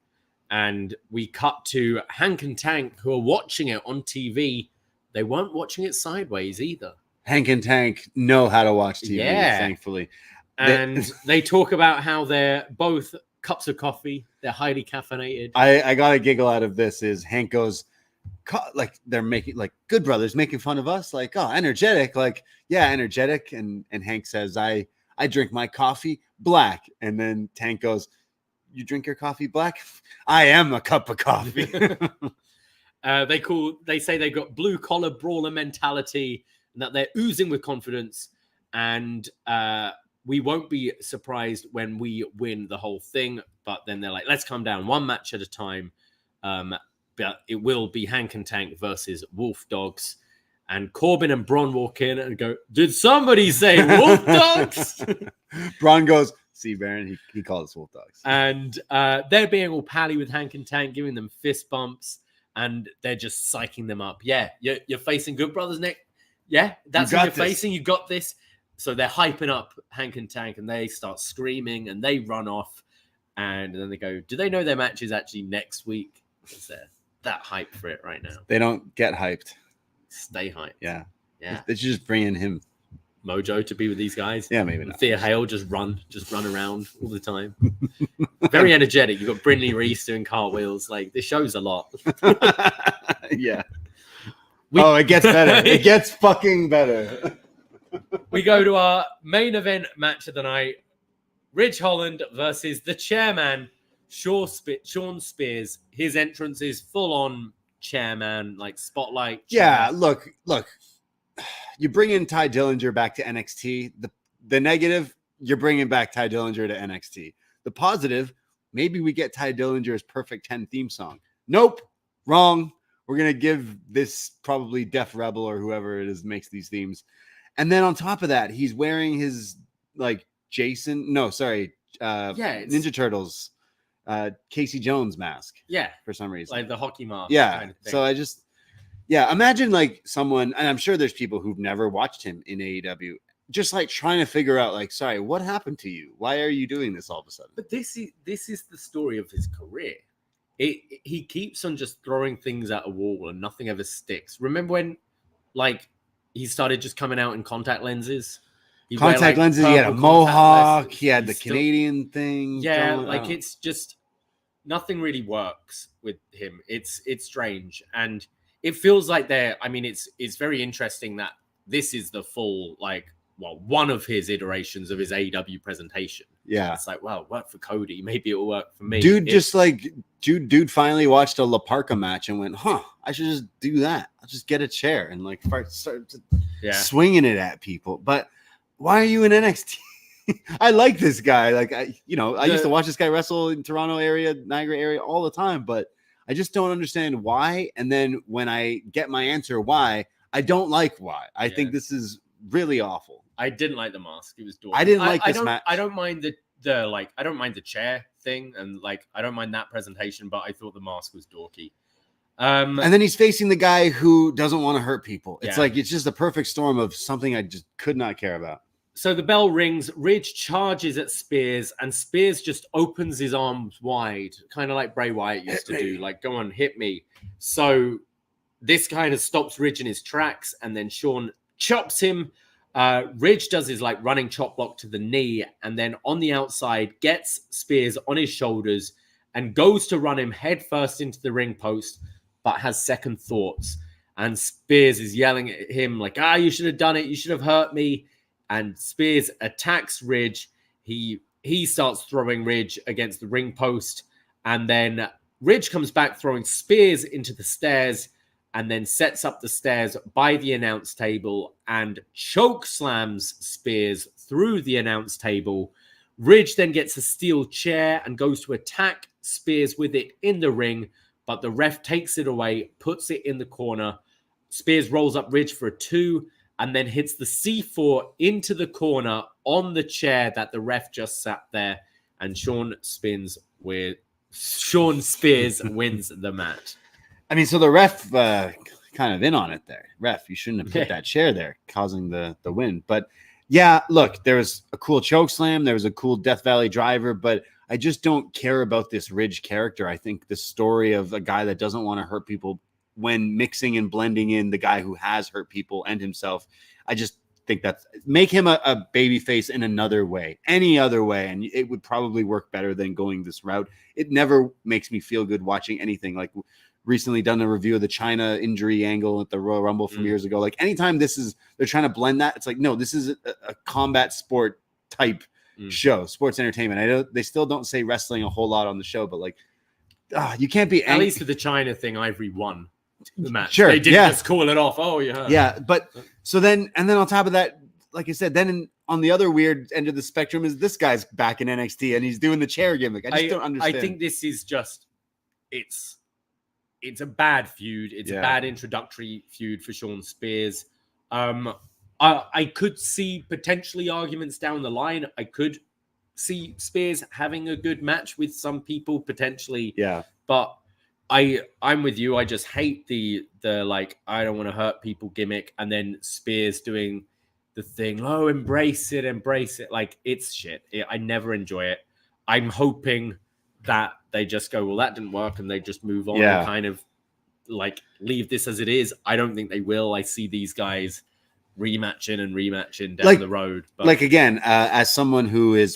And we cut to Hank and Tank, who are watching it on TV. They weren't watching it sideways either. Hank and Tank know how to watch TV, thankfully. And they talk about how they're both cups of coffee. They're highly caffeinated. I got a giggle out of this is Hank goes, like, they're making, like, Good Brothers making fun of us. Like, oh, energetic. Like, yeah, energetic. And Hank says, I drink my coffee black. And then Tank goes, you drink your coffee black? I am a cup of coffee. They say they've got blue collar brawler mentality and that they're oozing with confidence. And we won't be surprised when we win the whole thing. But then they're like, let's calm down 1 match at a time. But it will be Hank and Tank versus Wolf Dogs. And Corbin and Braun walk in and go, did somebody say Wolf Dogs? Braun goes, see, Baron, he called us Wolf Dogs. And they're being all pally with Hank and Tank, giving them fist bumps. And they're just psyching them up. Yeah, you're facing Good Brothers, Nick. Yeah, that's what you're facing. You got this. So they're hyping up Hank and Tank, and they start screaming, and they run off. And then they go, do they know their match is actually next week? Is there that hype for it right now? They don't get hyped. Stay hyped. Yeah. Yeah. They should just bring in him. Mojo to be with these guys. Yeah, maybe not. Thea Hale just run around all the time. Very energetic. You've got Brindley Reese doing cartwheels. Like, this shows a lot. Yeah. It gets better. It gets fucking better. We go to our main event match of the night. Ridge Holland versus the chairman, Shawn Spears. His entrance is full on chairman, like spotlight. Yeah, look. You bring in Ty Dillinger back to NXT. The negative, you're bringing back Ty Dillinger to NXT. The positive, maybe we get Ty Dillinger's Perfect 10 theme song. Nope, wrong. We're going to give this probably Def Rebel or whoever it is makes these themes. And then on top of that, he's wearing his like Ninja Turtles, Casey Jones mask. Yeah. For some reason. Like the hockey mask. Yeah. Kind of thing. So imagine like someone, and I'm sure there's people who've never watched him in AEW, just like trying to figure out, like, sorry, what happened to you? Why are you doing this all of a sudden? But this is the story of his career. He keeps on just throwing things at a wall and nothing ever sticks. Remember when, like, he started just coming out in contact lenses. Contact lenses. He had a mohawk. He had the Canadian thing. Yeah, like it's just nothing really works with him. It's strange, and it feels like it's very interesting that this is the full one of his iterations of his AEW presentation. Yeah, it's like, well, work for Cody, maybe it'll work for me. Dude finally watched a La Parka match and went, I should just do that. I'll just get a chair and start swinging it at people. But why are you in NXT? I like this guy. I used to watch this guy wrestle in Toronto area, Niagara area all the time, but I just don't understand why. And then when I get my answer why, I don't like why. I think this is really awful. I didn't like the mask. It was dorky. I didn't like this match. I don't mind I don't mind the chair thing, and I don't mind that presentation, but I thought the mask was dorky. And then he's facing the guy who doesn't want to hurt people. It's it's just a perfect storm of something I just could not care about. So the bell rings, Ridge charges at Spears, and Spears just opens his arms wide, kind of like Bray Wyatt used to do, go on, hit me. So this kind of stops Ridge in his tracks, and then Shawn chops him. Ridge does his running chop block to the knee, and then on the outside gets Spears on his shoulders and goes to run him headfirst into the ring post, but has second thoughts. And Spears is yelling at him you should have done it. You should have hurt me. And Spears attacks Ridge. He starts throwing Ridge against the ring post. And then Ridge comes back throwing Spears into the stairs, and then sets up the stairs by the announce table and choke slams Spears through the announce table. Ridge then gets a steel chair and goes to attack Spears with it in the ring, but the ref takes it away, puts it in the corner. Spears rolls up Ridge for a 2 and then hits the C4 into the corner on the chair that the ref just sat there, and Shawn Spears wins the match. I mean, so the ref kind of in on it there. Ref, you shouldn't have put that chair there, causing the win. But yeah, look, there was a cool choke slam. There was a cool Death Valley driver, but I just don't care about this Ridge character. I think the story of a guy that doesn't want to hurt people when mixing and blending in the guy who has hurt people and himself, I just think that's make him a baby face in another way, any other way, and it would probably work better than going this route. It never makes me feel good watching anything. Recently done a review of the China injury angle at the Royal Rumble from years ago. Anytime they're trying to blend that, it's no, this is a combat sport type show, sports entertainment. They still don't say wrestling a whole lot on the show, but you can't be at least with the China thing, Ivory won the match. Sure, they didn't just call it off. Oh, yeah. But so then, and then on top of that, like I said, then on the other weird end of the spectrum is this guy's back in NXT and he's doing the chair gimmick. I just don't understand. I think this is just it's a bad feud. It's a bad introductory feud for Shawn Spears. I could see potentially arguments down the line. I could see Spears having a good match with some people potentially. Yeah. But I'm with you. I just hate the I don't want to hurt people gimmick, and then Spears doing the thing. Oh, embrace it. It's shit. I never enjoy it. I'm hoping that they just go, well, that didn't work, and they just move on and kind of leave this as it is. I don't think they will. I see these guys rematching down the road. But again, as someone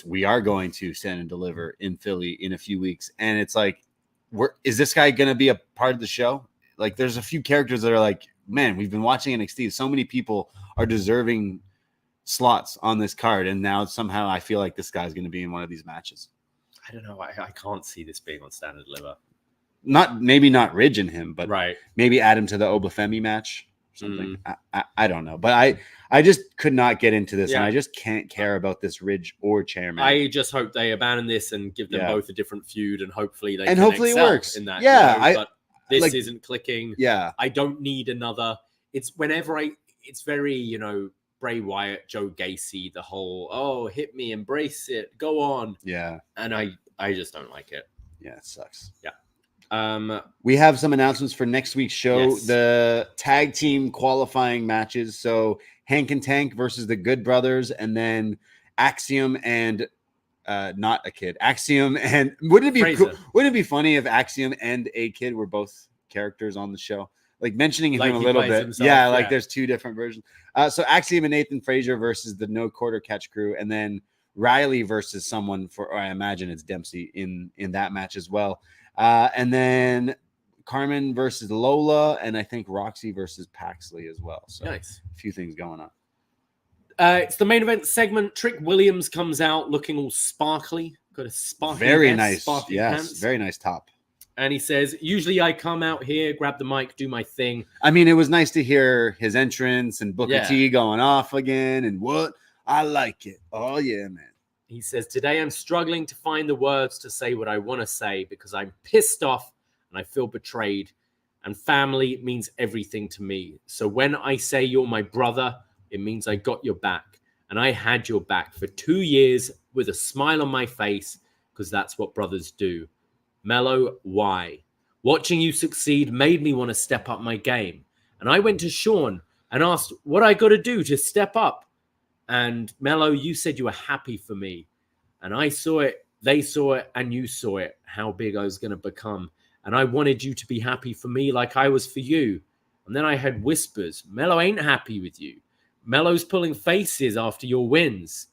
we are going to Stand and Deliver in Philly in a few weeks, and it's is this guy going to be a part of the show? There's a few characters that are man, we've been watching NXT. So many people are deserving slots on this card, and now somehow I feel like this guy's going to be in one of these matches. I don't know. I can't see this being on Stand and Deliver. Maybe not Ridge and him, but right. Maybe add him to the Femi match or something. I don't know, but I just could not get into this, and I just can't care about this Ridge or Chairman. I just hope they abandon this and give them both a different feud, and hopefully they it works in that. Yeah, but this isn't clicking. Yeah, I don't need another. It's it's very Bray Wyatt, Joe Gacy, the whole hit me, embrace it, go on. Yeah, and I just don't like it. Yeah, it sucks. Yeah. We have some announcements for next week's show. Yes. The tag team qualifying matches. So Hank and Tank versus the Good Brothers, and then Axiom and not a kid. Axiom and wouldn't it be funny if Axiom and a kid were both characters on the show? like mentioning him Like a he little plays bit. himself, Yeah, like yeah. there's two different versions. So Axiom and Nathan Frazier versus the No Quarter Catch crew, and then Riley versus someone or I imagine it's Dempsey in that match as well. And then Carmen versus Lola, and I think Roxy versus Paxley as well. So Nice. a few things going on. It's the main event segment. Trick Williams comes out looking all sparkly. Got a sparkly Very vest, nice. sparkly Yes, pants. very nice top. And he says, usually I come out here, grab the mic, do my thing. I mean, it was nice to hear his entrance and Booker Yeah. T going off again. And what? I like it. Oh, yeah, man. He says, today I'm struggling to find the words to say what I want to say because I'm pissed off and I feel betrayed. And family means everything to me. So when I say you're my brother, it means I got your back. And I had your back for 2 years with a smile on my face because that's what brothers do. Melo, why? Watching you succeed made me want to step up my game. And I went to Shawn and asked what I got to do to step up. And Melo, you said you were happy for me. And I saw it, they saw it, and you saw it, how big I was going to become. And I wanted you to be happy for me like I was for you. And then I heard whispers, Melo ain't happy with you. Melo's pulling faces after your wins.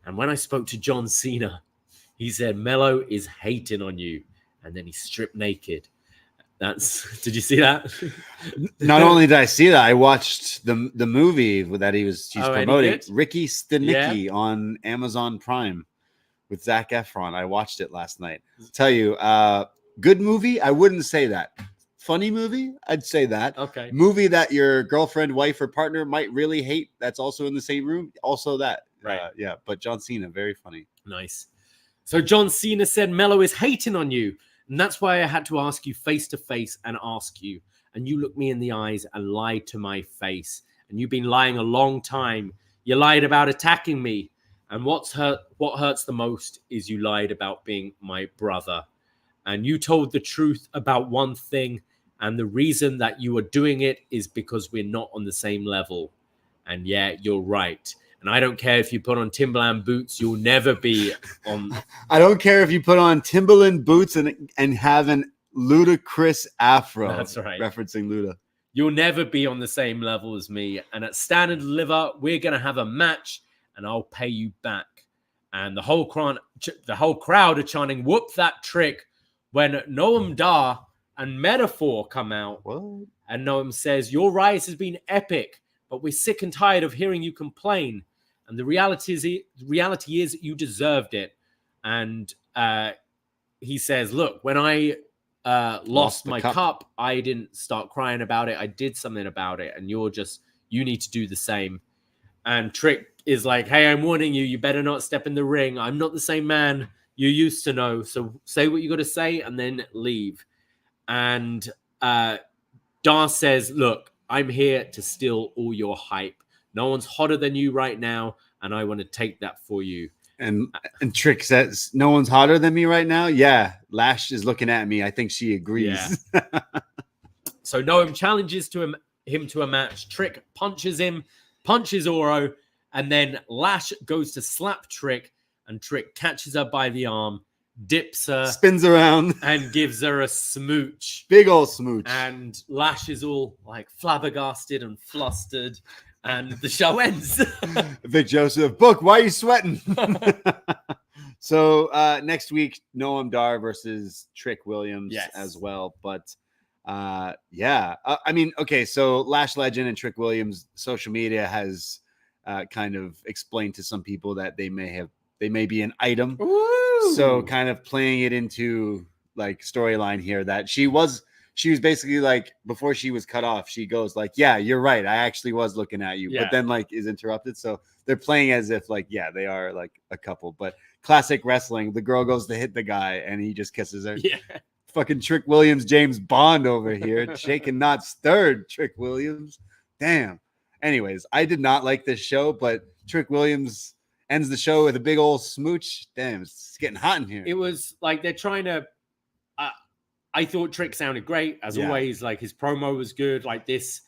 And when I spoke to John Cena, he said, Melo is hating on you. And then he stripped naked. Did you see that? Not only did I see that, I watched the movie that she's promoting, Ricky Stenicki on Amazon Prime with Zac Efron. I watched it last night. I'll tell you, good movie? I wouldn't say that. Funny movie? I'd say that. Okay. Movie that your girlfriend, wife, or partner might really hate. That's also in the same room. Also that. Right. Yeah. But John Cena, very funny. Nice. So John Cena said, Melo is hating on you. And that's why I had to ask you face to face and ask you. And you looked me in the eyes and lied to my face. And you've been lying a long time. You lied about attacking me. And what hurts the most is you lied about being my brother. And you told the truth about one thing. And the reason that you are doing it is because we're not on the same level. And yeah, you're right. And I don't care if you put on Timberland boots, you'll never be on. I don't care if you put on Timberland boots and have an ludicrous afro. That's right. Referencing Luda. You'll never be on the same level as me. And at Stand and Deliver, we're going to have a match and I'll pay you back. And the whole crowd are chanting, whoop that trick, when Noam Dar and Metaphor come out. What? And Noam says, your rise has been epic, but we're sick and tired of hearing you complain. And the reality is you deserved it. And he says, look, when I lost my cup, I didn't start crying about it. I did something about it. And you need to do the same. And Trick is like, hey, I'm warning you. You better not step in the ring. I'm not the same man you used to know. So say what you got to say and then leave. And Dar says, look, I'm here to steal all your hype. No one's hotter than you right now, and I want to take that for you. And Trick says, no one's hotter than me right now? Yeah, Lash is looking at me. I think she agrees. Yeah. So Noam challenges him to a match. Trick punches him, punches Oro, and then Lash goes to slap Trick, and Trick catches her by the arm, dips her, spins around, and gives her a smooch. Big old smooch. And Lash is all like flabbergasted and flustered, and the show ends. Vic Joseph, book, why are you sweating? So next week, Noam Dar versus Trick Williams as well. But I mean, okay, so Lash Legend and Trick Williams, social media has kind of explained to some people that they may be an item. Ooh. So kind of playing it into like storyline here that she was basically like, before she was cut off, she goes like, yeah, you're right. I actually was looking at you, but then like is interrupted. So they're playing as if like, yeah, they are like a couple, but classic wrestling. The girl goes to hit the guy and he just kisses her. Yeah. Fucking Trick Williams, James Bond over here. Shaken, not stirred, Trick Williams. Damn. Anyways, I did not like this show, but Trick Williams ends the show with a big old smooch. Damn, it's getting hot in here. It was like they're trying to. I thought Trick sounded great as always. Like his promo was good. Like this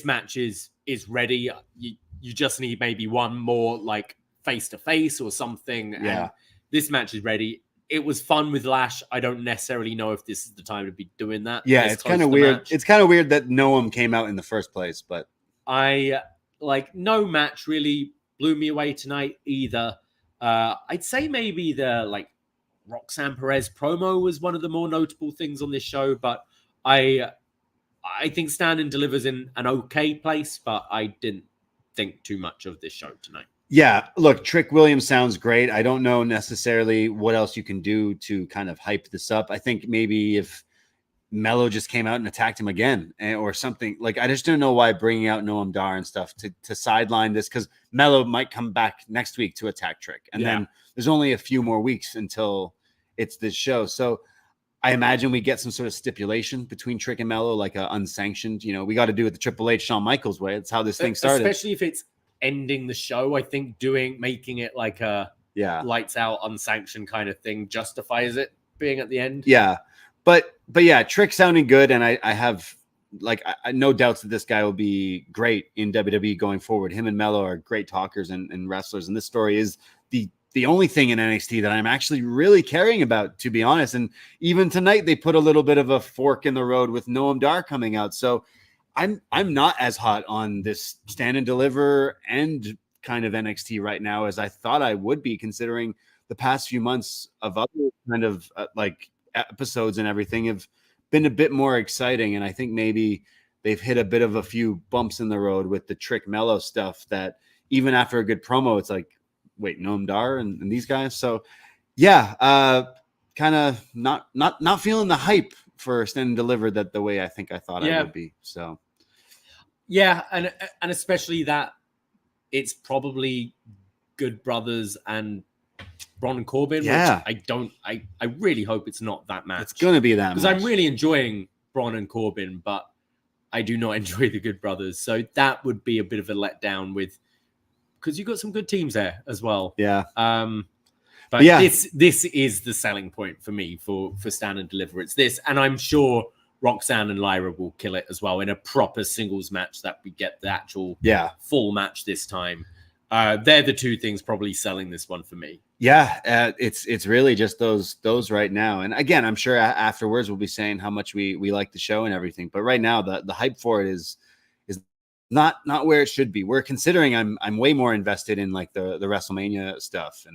match is ready. You just need maybe one more like face to face or something. Yeah. And this match is ready. it was fun with Lash. I don't necessarily know if this is the time to be doing that. Yeah, it's kind of weird. Match. It's kind of weird that Noam came out in the first place, but no match really blew me away tonight either. I'd say maybe the Roxanne Perez promo was one of the more notable things on this show, but I think Stand and Deliver's in an okay place, but I didn't think too much of this show tonight. Yeah, look, Trick Williams sounds great. I don't know necessarily what else you can do to kind of hype this up. I think maybe if Melo just came out and attacked him again or something, I just don't know why bringing out Noam Dar and stuff to sideline this, because Melo might come back next week to attack Trick. And then there's only a few more weeks until it's this show. So I imagine we get some sort of stipulation between Trick and Melo, like a unsanctioned, we got to do it the Triple H Shawn Michaels way. That's how this thing started. Especially if it's ending the show. I think making it like a lights out unsanctioned kind of thing justifies it being at the end. Yeah. But yeah, Trick sounding good. And I have no doubts that this guy will be great in WWE going forward. Him and Melo are great talkers and wrestlers. And this story is the only thing in NXT that I'm actually really caring about, to be honest. And even tonight, they put a little bit of a fork in the road with Noam Dar coming out. So I'm not as hot on this Stand and Deliver and kind of NXT right now as I thought I would be, considering the past few months of other kind of episodes and everything have been a bit more exciting. And I think maybe they've hit a bit of a few bumps in the road with the Trick Melo stuff that even after a good promo, it's like, wait, Noam Dar and these guys. So yeah, kind of not feeling the hype for Stand and Deliver that the way I think I thought I would be. So yeah, and especially that it's probably Good Brothers and Braun and Corbin, which I really hope it's not that match. It's gonna be that because I'm really enjoying Braun and Corbin, but I do not enjoy the Good Brothers. So that would be a bit of a letdown because you've got some good teams there as well. Yeah. But yeah, this is the selling point for me for Stand and Deliver. It's this, and I'm sure Roxanne and Lyra will kill it as well in a proper singles match that we get the actual full match this time. They're the two things probably selling this one for me. Yeah, it's really just those right now. And again, I'm sure afterwards we'll be saying how much we like the show and everything. But right now, the hype for it is not where it should be. We're considering I'm way more invested in the WrestleMania stuff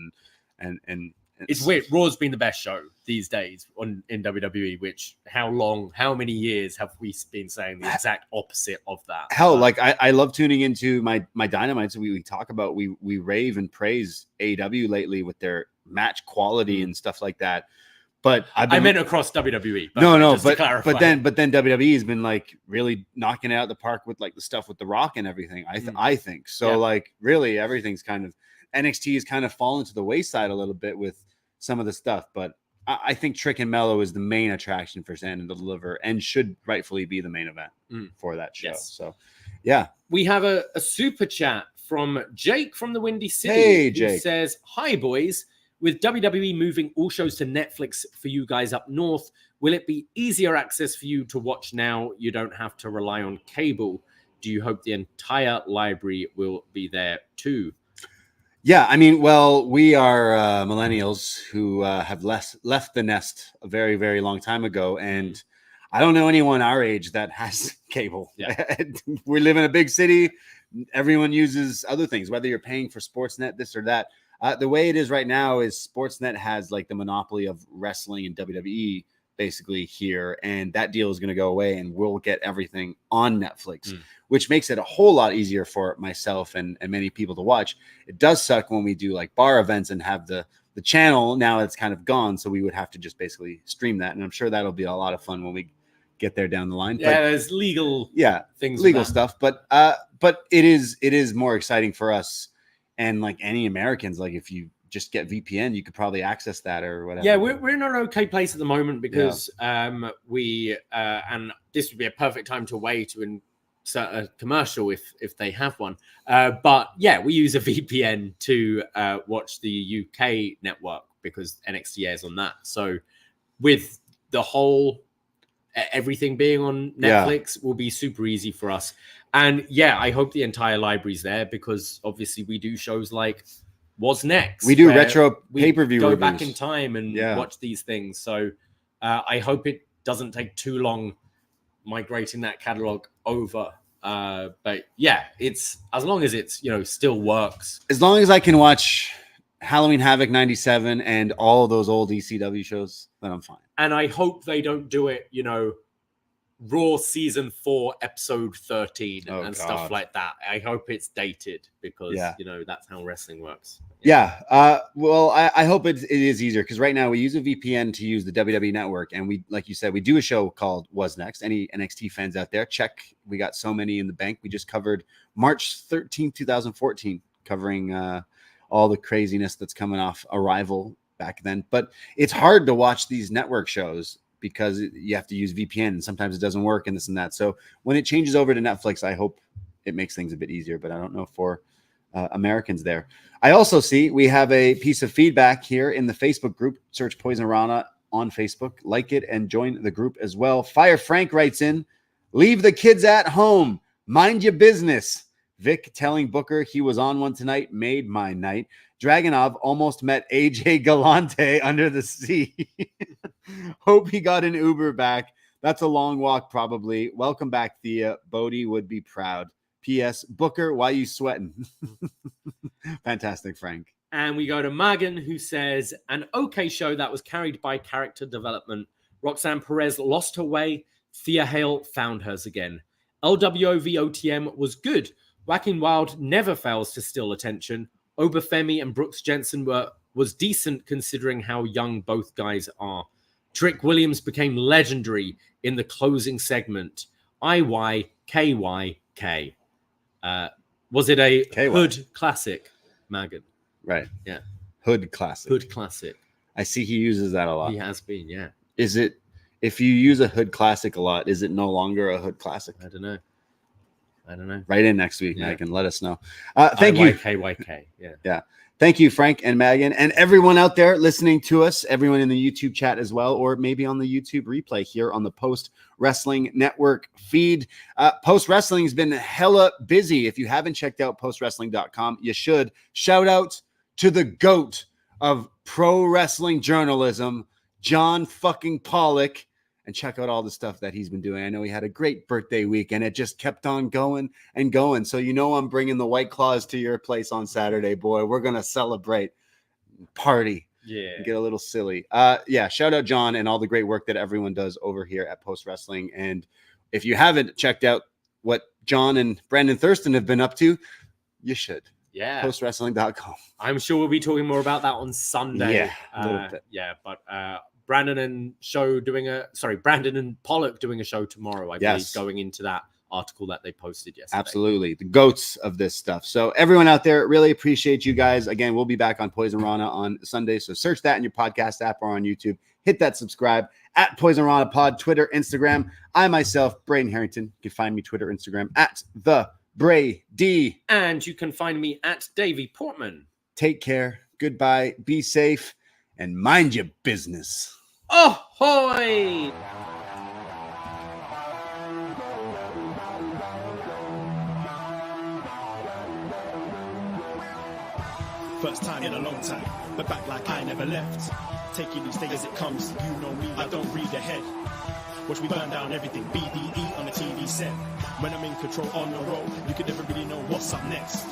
and it's weird. Raw's been the best show these days in WWE, which how many years have we been saying the exact opposite of that? Hell, I love tuning into my Dynamites. We talk about, we rave and praise AEW lately with their match quality and stuff like that. But I meant across WWE. But then WWE has been really knocking it out of the park with the stuff with The Rock and everything. I think so. Really, everything's kind of NXT has kind of fallen to the wayside a little bit with some of the stuff. But I think Trick and Melo is the main attraction for Stand and Deliver and should rightfully be the main event for that show. Yes. So, yeah, we have a super chat from Jake from the Windy City. Hey, Jake. Who says, "Hi boys. With WWE moving all shows to Netflix for you guys up north, will it be easier access for you to watch now? You don't have to rely on cable. Do you hope the entire library will be there too?" Yeah, I mean, well, we are millennials who have left the nest a very, very long time ago. And I don't know anyone our age that has cable. Yeah. We live in a big city. Everyone uses other things, whether you're paying for Sportsnet, this or that. The way it is right now is Sportsnet has the monopoly of wrestling and WWE basically here, and that deal is going to go away, and we'll get everything on Netflix, which makes it a whole lot easier for myself and many people to watch. It does suck when we do bar events and have the channel now it's kind of gone, so we would have to just basically stream that, and I'm sure that'll be a lot of fun when we get there down the line. Yeah, there's legal things, legal stuff, but it is more exciting for us. And any Americans, if you just get VPN, you could probably access that or whatever. Yeah, we're in an okay place at the moment because we and this would be a perfect time to wait to insert a commercial if they have one. But yeah, we use a VPN to watch the UK network because NXT airs on that. So with the whole everything being on Netflix will be super easy for us. And yeah, I hope the entire library's there because obviously we do shows like Was Next. We do retro pay-per-view go reviews. back in time and watch these things. So I hope it doesn't take too long migrating that catalog over. But yeah, it's as long as it's still works. As long as I can watch Halloween Havoc 97 and all of those old ECW shows, then I'm fine. And I hope they don't do it, Raw season 4 episode 13 stuff like that. I hope it's dated because that's how wrestling works. Well, I hope it is easier because right now we use a VPN to use the WWE network, and we, like you said, we do a show called Was Next. Any NXT fans out there, check. We got so many in the bank. We just covered March 13th, 2014, covering all the craziness that's coming off Arrival back then. But it's hard to watch these network shows because you have to use VPN and sometimes it doesn't work and this and that. So when it changes over to Netflix, I hope it makes things a bit easier, but I don't know for Americans there. I also see we have a piece of feedback here in the Facebook group. Search Poisonrana on Facebook, like it, and join the group as well. Fire Frank writes in, leave the kids at home. Mind your business. Vic telling Booker he was on one tonight made my night. Dragunov almost met AJ Galante under the sea. Hope he got an Uber back. That's a long walk, probably. Welcome back, Thea. Bodie would be proud. P.S. Booker, why you sweating? Fantastic, Frank. And we go to Megan, who says, an okay show that was carried by character development. Roxanne Perez lost her way. Thea Hale found hers again. LWOV OTM was good. Whacking Wild never fails to steal attention. Oba Femi and Brooks Jensen was decent considering how young both guys are. Trick Williams became legendary in the closing segment. IYKYK. Was it a Hood classic, Megan? Right. Yeah. Hood classic. Hood classic. I see he uses that a lot. He has been, yeah. Is it, if you use a Hood classic a lot, is it no longer a Hood classic? I don't know. Write in next week, Megan. Let us know. Thank you. IYKYK. Yeah. Thank you, Frank and Megan, and everyone out there listening to us, everyone in the YouTube chat as well, or maybe on the YouTube replay here on the Post Wrestling Network feed. Post Wrestling has been hella busy. If you haven't checked out postwrestling.com, you should. Shout out to the GOAT of pro wrestling journalism, John fucking Pollock, and check out all the stuff that he's been doing. I know he had a great birthday week, and it just kept on going and going. So I'm bringing the White Claws to your place on Saturday, boy. We're going to celebrate, party, and get a little silly. Shout out John and all the great work that everyone does over here at Post Wrestling. And if you haven't checked out what John and Brandon Thurston have been up to, you should. Yeah. Postwrestling.com. I'm sure we'll be talking more about that on Sunday. Yeah, a little bit. But Brandon and Pollock doing a show tomorrow, I believe, going into that article that they posted yesterday. Absolutely. The goats of this stuff. So everyone out there, really appreciate you guys. Again, we'll be back on Poisonrana on Sunday. So search that in your podcast app or on YouTube. Hit that subscribe at Poisonrana Pod, Twitter, Instagram. I myself, Braden Herrington. You can find me Twitter, Instagram at the Brady. And you can find me at Davie Portman. Take care. Goodbye. Be safe. And mind your business. Ahoy! First time in a long time, but back like I never left. Taking each day as it comes, you know me, I don't read ahead. Watch me burn down everything, BDE on the TV set. When I'm in control on the road, you can never really know what's up next.